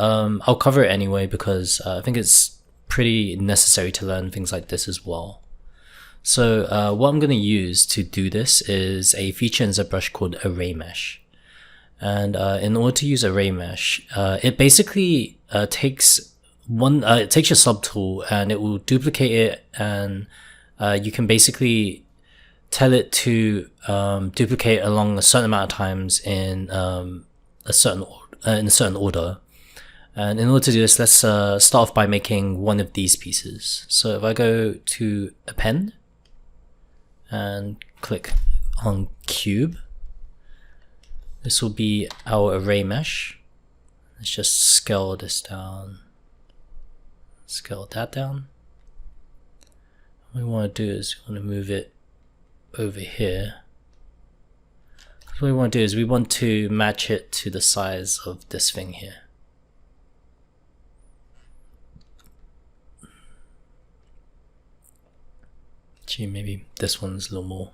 I'll cover it anyway because I think it's pretty necessary to learn things like this as well. So what I'm going to use to do this is a feature in Zbrush called Array Mesh. And in order to use Array Mesh, it basically takes your subtool and it will duplicate it, and you can basically tell it to duplicate along a certain amount of times in a certain order. And in order to do this, let's start off by making one of these pieces. So if I go to Append and click on Cube, this will be our array mesh. Let's just scale this down, scale that down. What we want to do is we want to move it over here. What we want to do is we want to match it to the size of this thing here. Gee, maybe this one's a little more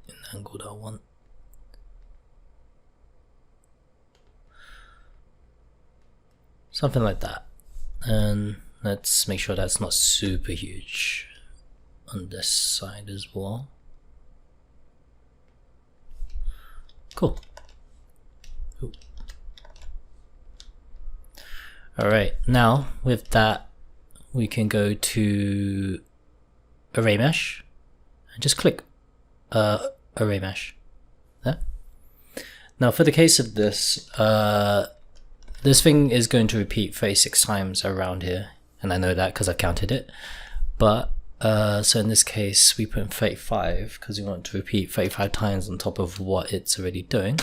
in the angle that I want. Something like that. And let's make sure that's not super huge on this side as well. Cool. Ooh. Alright, now with that we can go to Array Mesh and just click Array Mesh there. Now for the case of this, this thing is going to repeat 36 times around here, and I know that because I counted it. But so in this case we put in 35 because we want to repeat 35 times on top of what it's already doing.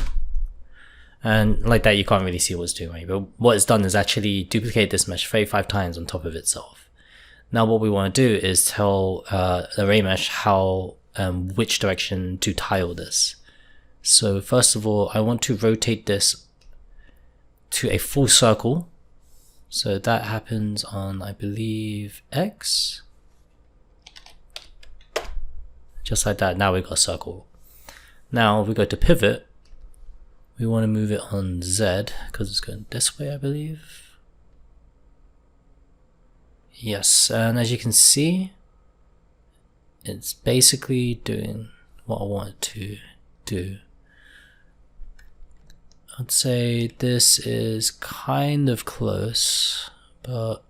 And like that you can't really see what it's doing, right? But what it's done is actually duplicate this mesh 35 times on top of itself. Now what we want to do is tell the array mesh how which direction to tile this. So first of all, I want to rotate this to a full circle. So that happens on, I believe, X. Just like that, now we've got a circle. Now if we go to pivot, we want to move it on Z because it's going this way, I believe. Yes, and as you can see, it's basically doing what I want it to do. I'd say this is kind of close, but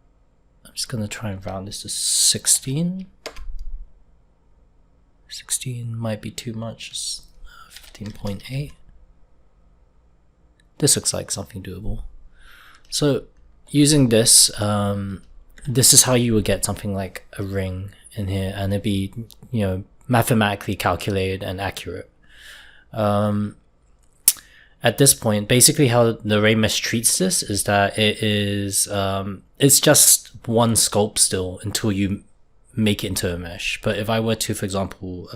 I'm just going to try and round this to 16. 16 might be too much, 15.8. This looks like something doable. So using this, this is how you would get something like a ring in here, and it'd be, you know, mathematically calculated and accurate. At this point, basically how the array mesh treats this is that it is, it's just one sculpt still until you make it into a mesh. But if I were to, for example,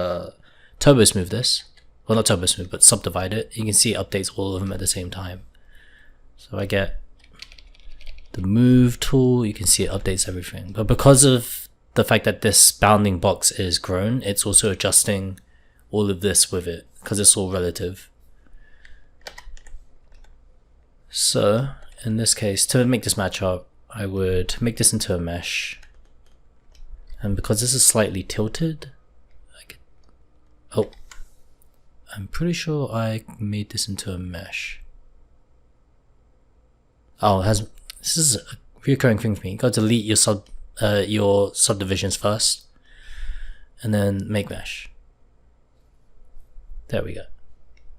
turbo smooth this, well, not turbo smooth, but subdivide it, you can see it updates all of them at the same time. So I get the move tool, you can see it updates everything. But because of the fact that this bounding box is grown, it's also adjusting all of this with it because it's all relative. So in this case, to make this match up, I would make this into a mesh. And because this is slightly tilted, I could, oh, I'm pretty sure I made this into a mesh. Oh, this is a recurring thing for me. You gotta delete your subdivisions first, and then make mesh. There we go.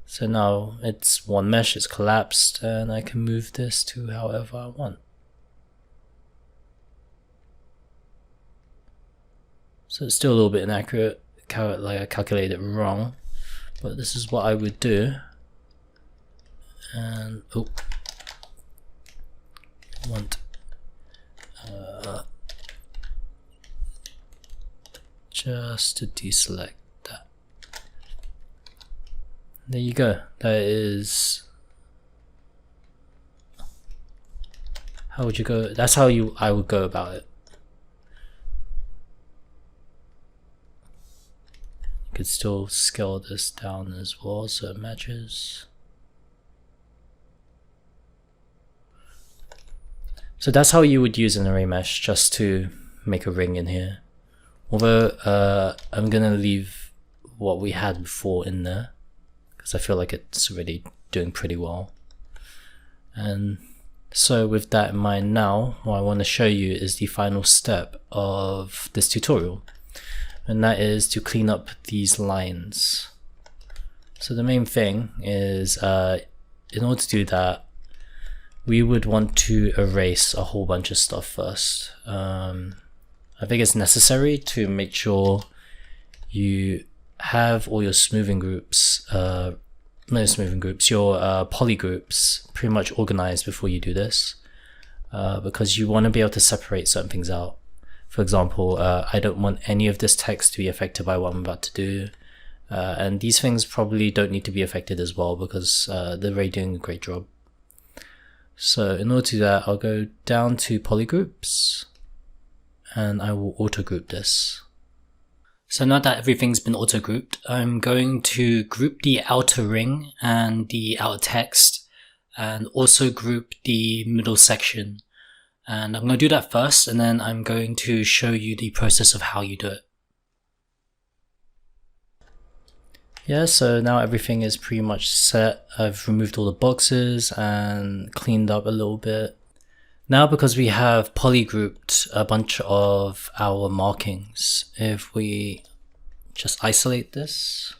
So now it's one mesh, it's collapsed, and I can move this to however I want. So it's still a little bit inaccurate, like I calculated it wrong, but this is what I would do. And oh, want just to deselect that. There you go. That is how would you go? That's how I would go about it. You could still scale this down as well so it matches. So that's how you would use an array mesh, just to make a ring in here. Although I'm gonna leave what we had before in there, because I feel like it's already doing pretty well. And so with that in mind now, what I want to show you is the final step of this tutorial. And that is to clean up these lines. So the main thing is, in order to do that, we would want to erase a whole bunch of stuff first. I think it's necessary to make sure you have all your smoothing groups, not smoothing groups, your poly groups pretty much organized before you do this, because you want to be able to separate certain things out. For example, I don't want any of this text to be affected by what I'm about to do, and these things probably don't need to be affected as well, because they're already doing a great job. So in order to do that, I'll go down to polygroups and I will auto group this. So now that everything's been auto grouped, I'm going to group the outer ring and the outer text, and also group the middle section. And I'm going to do that first, and then I'm going to show you the process of how you do it. Yeah, so now everything is pretty much set. I've removed all the boxes and cleaned up a little bit. Now, because we have polygrouped a bunch of our markings, if we just isolate this,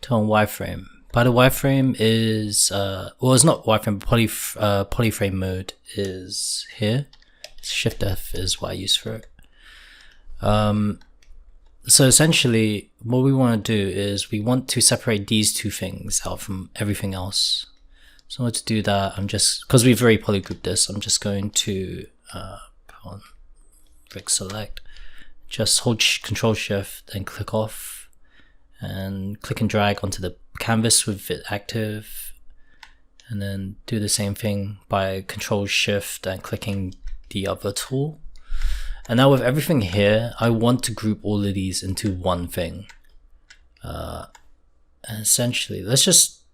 turn on wireframe. By the wireframe is, well, it's not wireframe, but polyframe mode is here. Shift F is what I use for it. So essentially, what we want to do is we want to separate these two things out from everything else. So in order to do that, I'm just, because we've already polygrouped this, I'm just going to put on Brick Select, just hold Control Shift and click off, and click and drag onto the canvas with it active, and then do the same thing by Control Shift and clicking the other tool. And now with everything here, I want to group all of these into one thing. And essentially, let's just,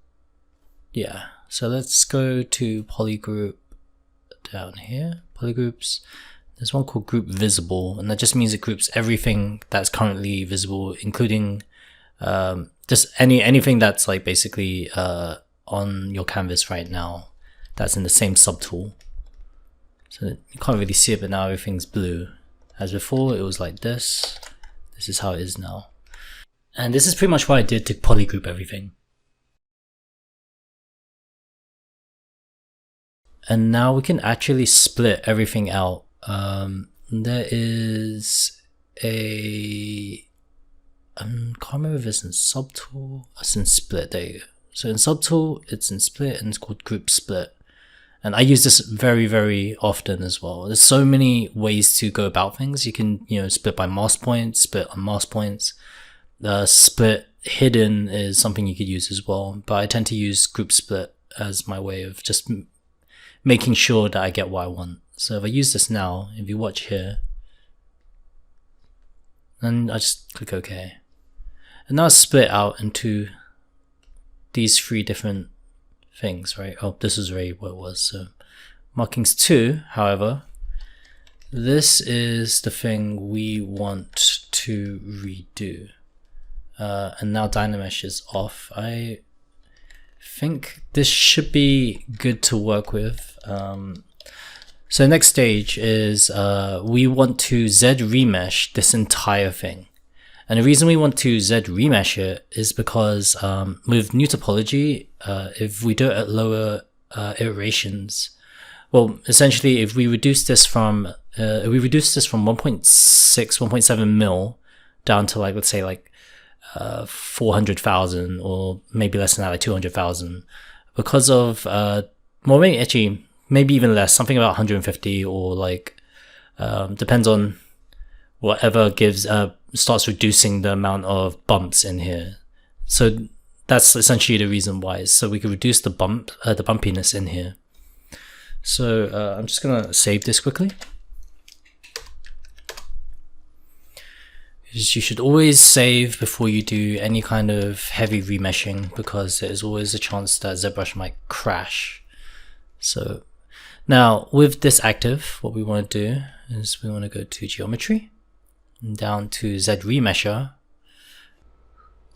yeah. So let's go to polygroup down here, polygroups. There's one called group visible, and that just means it groups everything that's currently visible, including just anything that's like basically on your canvas right now that's in the same subtool. So you can't really see it, but now everything's blue. As before, it was like this. This is how it is now. And this is pretty much what I did to polygroup everything. And now we can actually split everything out. There is a, I can't remember if it's in subtool, it's in split, there you go. So in subtool, it's in split and it's called group split. And I use this very, very often as well. There's so many ways to go about things. You can, split by mask points, split on mask points. Split hidden is something you could use as well. But I tend to use group split as my way of just making sure that I get what I want. So if I use this now, if you watch here, and I just click OK. And now it's split out into these three different things, right? Oh, this is already what it was. So markings 2, however, this is the thing we want to redo. And now Dynamesh is off. I think this should be good to work with. So next stage is we want to Z remesh this entire thing. And the reason we want to Z remesh it is because with new topology, if we do it at lower iterations, well, essentially, if we reduce this from 1.6, 1.7 mil down to like, let's say like 400,000 or maybe less than that, like 200,000, because of well, maybe actually maybe even less, something about 150, or like depends on whatever gives starts reducing the amount of bumps in here. So that's essentially the reason why. So we can reduce the bumpiness in here. So I'm just gonna save this quickly. You should always save before you do any kind of heavy remeshing, because there's always a chance that ZBrush might crash. So now with this active, what we want to do is we want to go to geometry and down to Z remesher.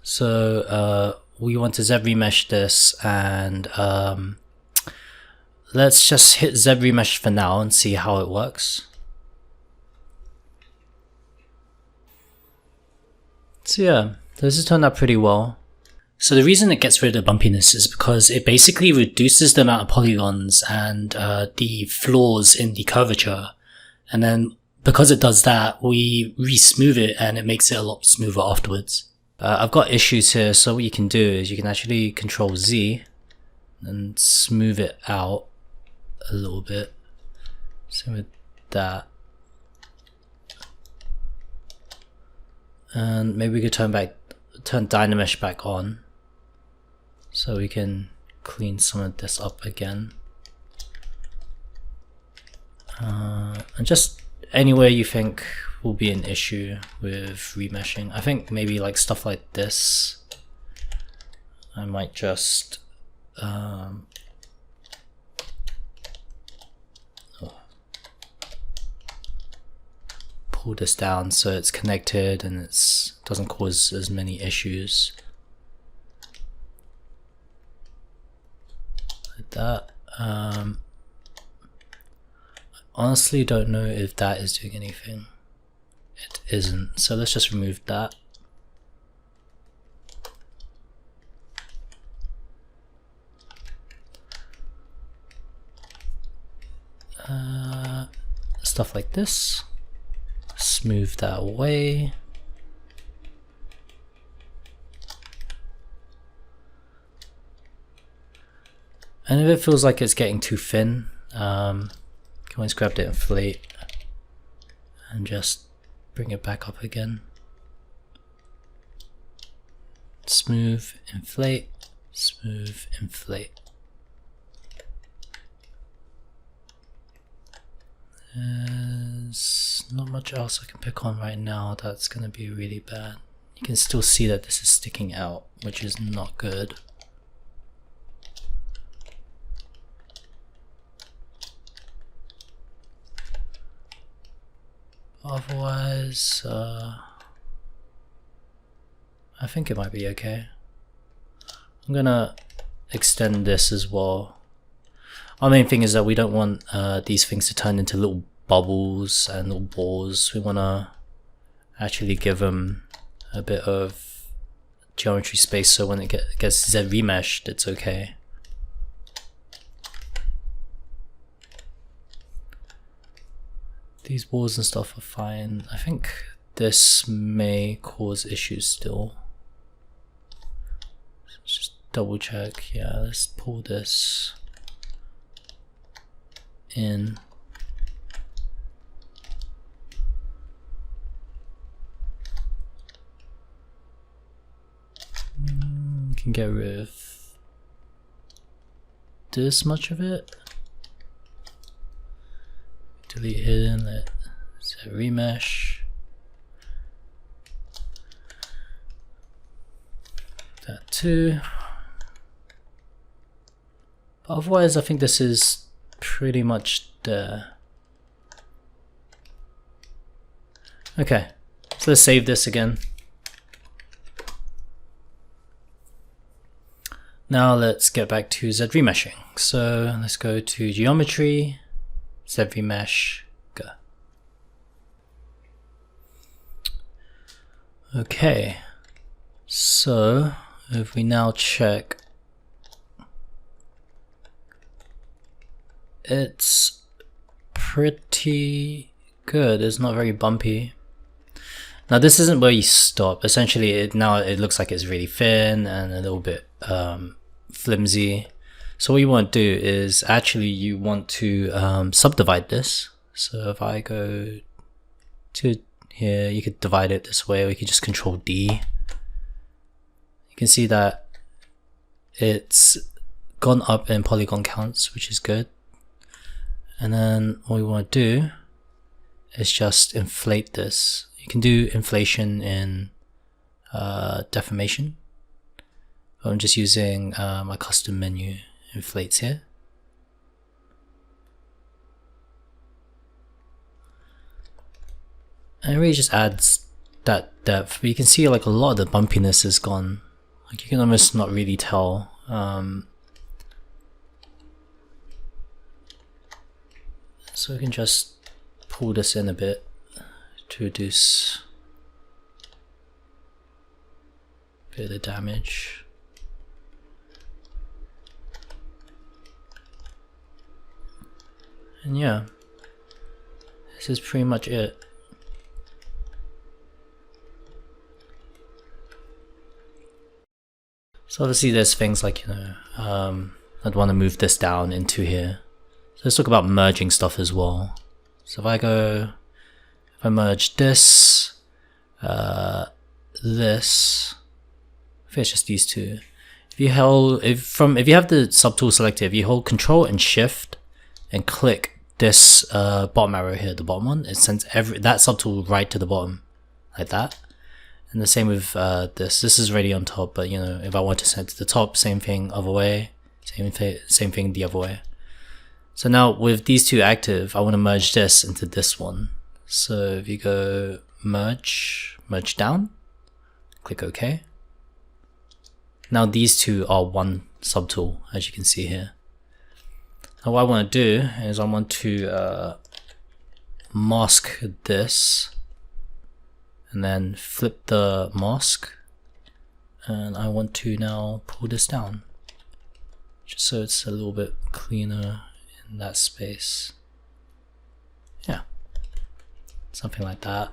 So we want to Z remesh this, and let's just hit Z remesh for now and see how it works. So yeah, this has turned out pretty well. So the reason it gets rid of the bumpiness is because it basically reduces the amount of polygons and the flaws in the curvature. And then because it does that, we re-smooth it and it makes it a lot smoother afterwards. I've got issues here, so what you can do is you can actually Control Z and smooth it out a little bit. So with that. And maybe we could turn Dynamesh back on, so we can clean some of this up again. And just anywhere you think will be an issue with remeshing. I think maybe like stuff like this, I might just pull this down so it's connected and it doesn't cause as many issues. Like that. I honestly don't know if that is doing anything. It isn't, so let's just remove that. Stuff like this. Smooth that away. And if it feels like it's getting too thin, you can always grab the inflate and just bring it back up again. Smooth, inflate, smooth, inflate. There's not much else I can pick on right now that's going to be really bad. You can still see that this is sticking out, which is not good. Otherwise, I think it might be okay. I'm gonna extend this as well. Our main thing is that we don't want these things to turn into little bubbles and little balls. We want to actually give them a bit of geometry space, so when it gets Z remeshed, it's okay. These walls and stuff are fine. I think this may cause issues still. Let's just double check. Yeah, let's pull this in. Can get rid of this much of it. Delete hidden, let's remesh. That too. But otherwise I think this is pretty much there. Okay, so let's save this again. Now let's get back to Z remeshing. So let's go to geometry, Z remesh, go. Okay, so if we now check, it's pretty good. It's not very bumpy. Now this isn't where you stop. Essentially, now it looks like it's really thin and a little bit flimsy. So what you want to do is actually you want to subdivide this. So if I go to here, you could divide it this way, or you could just Control D. You can see that it's gone up in polygon counts, which is good. And then what we want to do is just inflate this. You can do inflation in deformation. I'm just using my custom menu inflates here. And it really just adds that depth, but you can see like a lot of the bumpiness is gone. Like you can almost not really tell. So we can just pull this in a bit to reduce a bit of the damage. And yeah, this is pretty much it. So obviously there's things like, you know, I'd want to move this down into here. So let's talk about merging stuff as well. So if I merge this, this, I think it's just these two. If you have the subtool selected, if you hold Control and Shift and click this bottom arrow here, the bottom one, it sends that subtool right to the bottom, like that. And the same with this. This is already on top, but you know, if I want to send it to the top, same thing other way, same thing the other way. So now with these two active, I want to merge this into this one. So if you go merge down, click OK. Now these two are one subtool, as you can see here. Now what I want to do is I want to mask this, and then flip the mask, and I want to now pull this down, just so it's a little bit cleaner in that space. Yeah, something like that.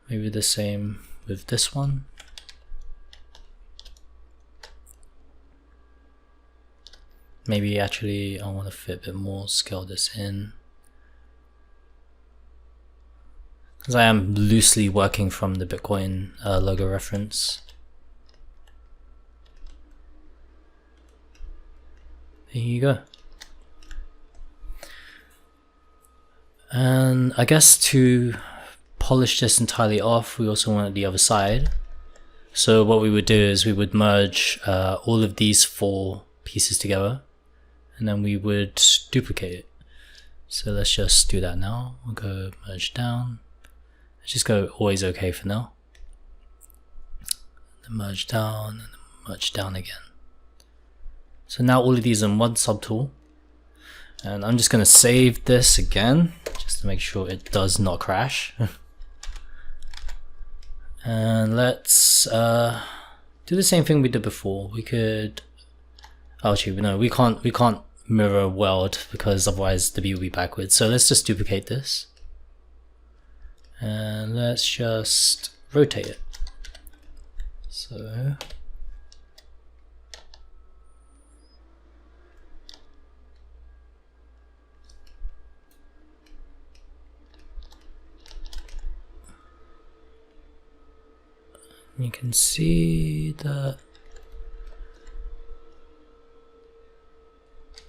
Maybe the same with this one. Maybe actually I want to fit a bit more, scale this in. Because I am loosely working from the Bitcoin logo reference. There you go. And I guess to polish this entirely off, we also want the other side. So what we would do is we would merge all of these four pieces together, and then we would duplicate it. So let's just do that now. We'll go merge down. Let's just go always OK for now. Then merge down and then merge down again. So now all of these in one subtool. And I'm just going to save this again, just to make sure it does not crash. And let's do the same thing we did before. We could, oh, actually no, we can't mirror weld because otherwise the view will be backwards. So let's just duplicate this, and let's just rotate it. So you can see that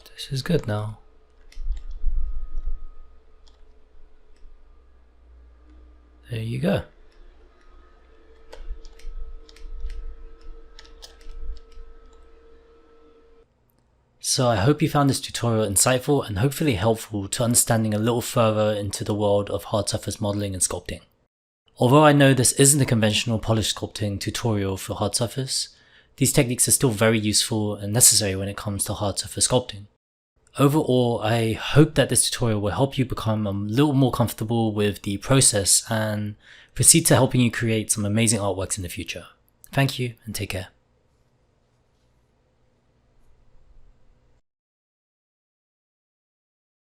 this is good now. There you go. So I hope you found this tutorial insightful and hopefully helpful to understanding a little further into the world of hard surface modeling and sculpting. Although I know this isn't a conventional polished sculpting tutorial for hard surface, these techniques are still very useful and necessary when it comes to hard surface sculpting. Overall, I hope that this tutorial will help you become a little more comfortable with the process and proceed to helping you create some amazing artworks in the future. Thank you and take care.